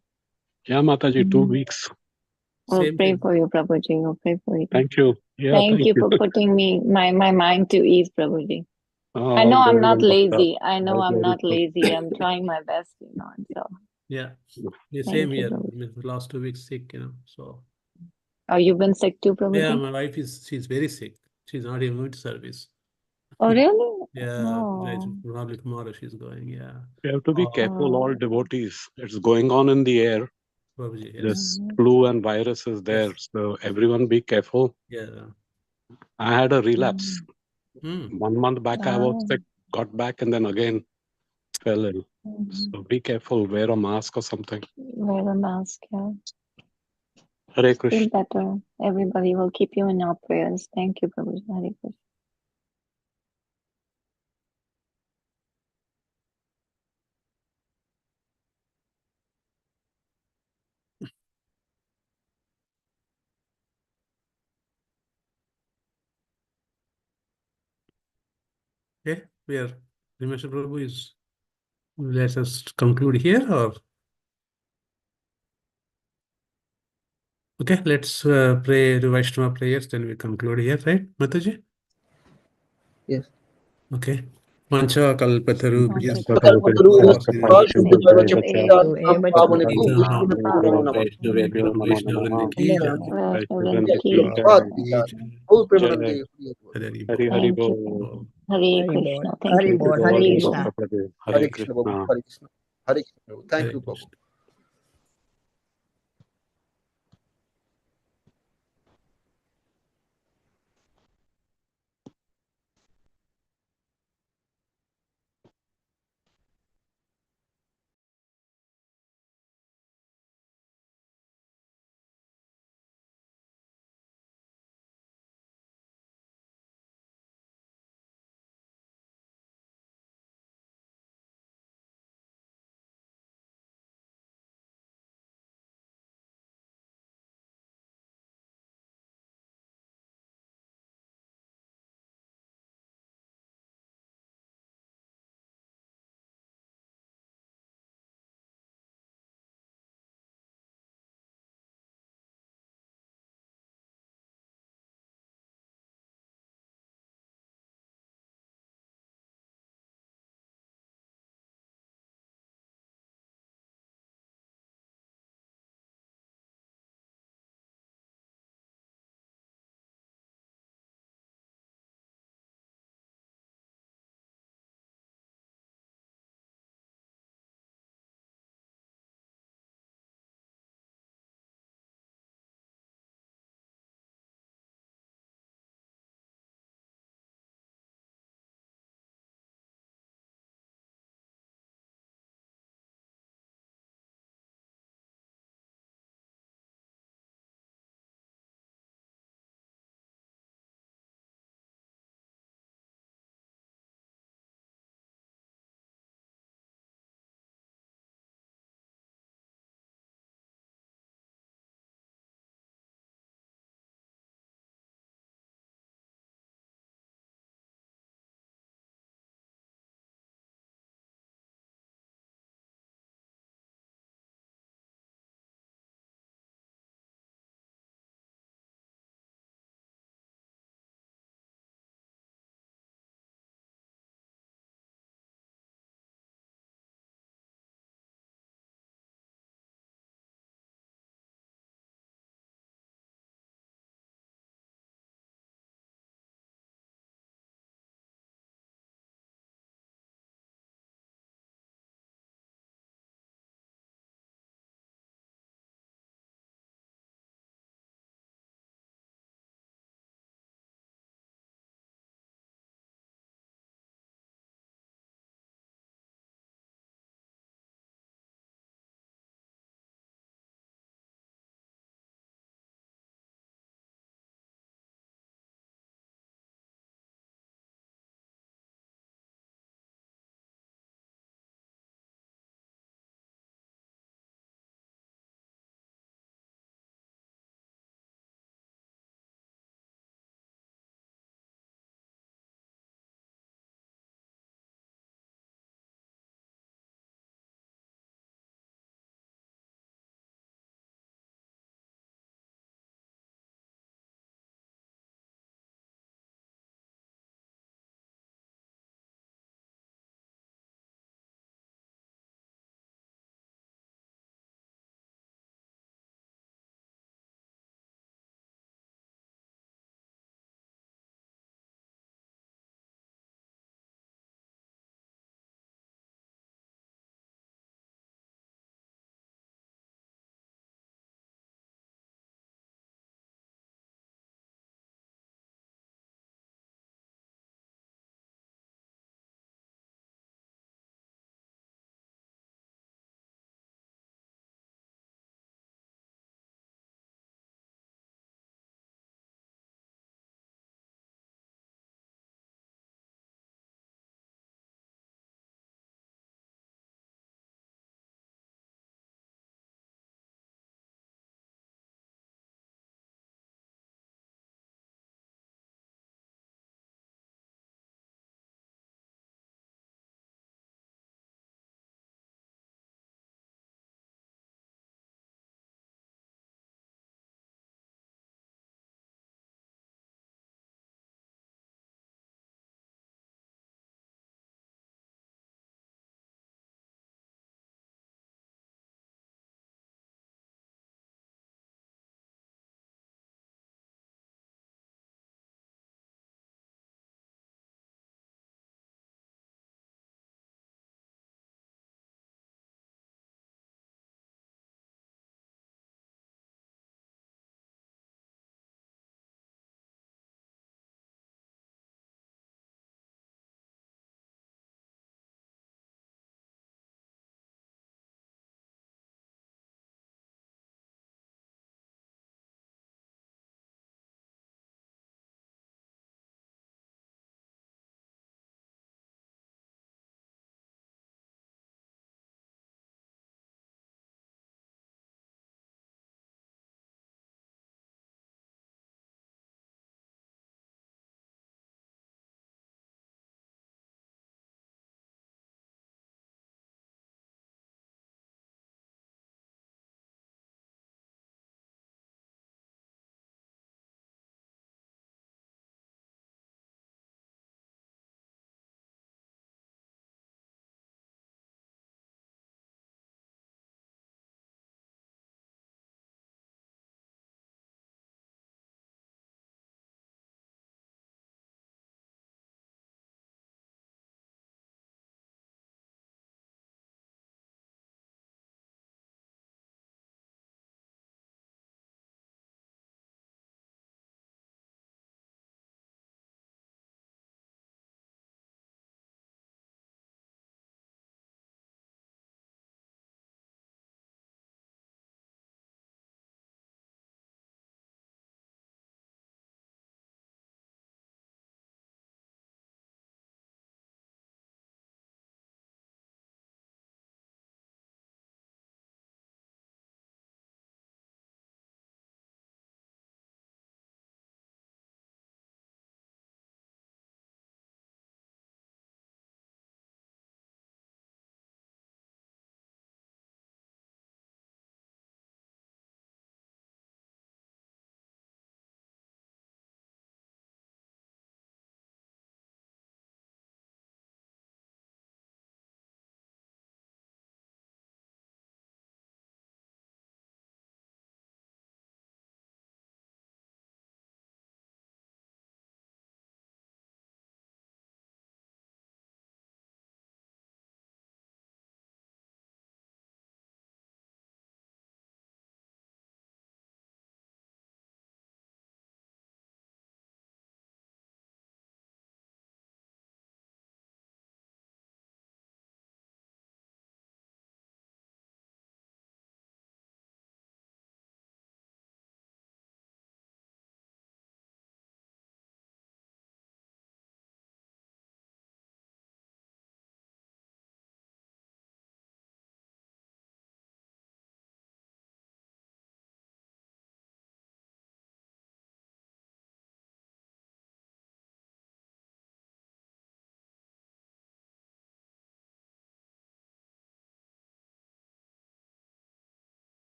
Yeah, Mataji, 2 Mhm. weeks. We'll Same pray thing. for you, Prabhuji. We'll pray for you. Thank you. Yeah, Thank thank you you. for putting my mind to ease, Prabhuji. I All know I'm glory not and bhakta. lazy. I know All I'm glory not to- lazy. I'm trying my best, and so Yeah. The thank same you, here. Prabhuji. I mean, the last 2 weeks sick, so Oh, you've been sick too, yeah, Prabhuji? my wife she's very sick. She's not even going to service. Oh, really? Yeah, guys, Oh, probably tomorrow she's going. Yeah. We have to be Oh, careful, all oh. devotees. It's going on in the air. Babaji, yes. This Mhm. flu and virus is there. Yes. So everyone be careful. Yeah. I had a relapse. Mm. 1 month back, I was Oh. sick, got back, and then again fell ill. Mhm. So be careful. Wear a mask or something. Wear a mask, yeah. Hare Feel Krishna. better. Everybody will keep you in our prayers. Thank you, Prabhuji. Hare Krishna. Okay, we are. Mr. Prabhu is. Let us conclude here, or okay. Let's pray the Vaishnava prayers. Then we conclude here, right, Mataji? Yes. Okay. Vancha kalpataru Hari Hari Thank you. Bol. Hare Hari Krishna. Bol. Thank you. Hari Bol. Hare Hare Bol. Krishna. Hare Krishna, Prabhu. Hare Krishna. Hare Krishna, Prabhu. Thank you, Prabhu.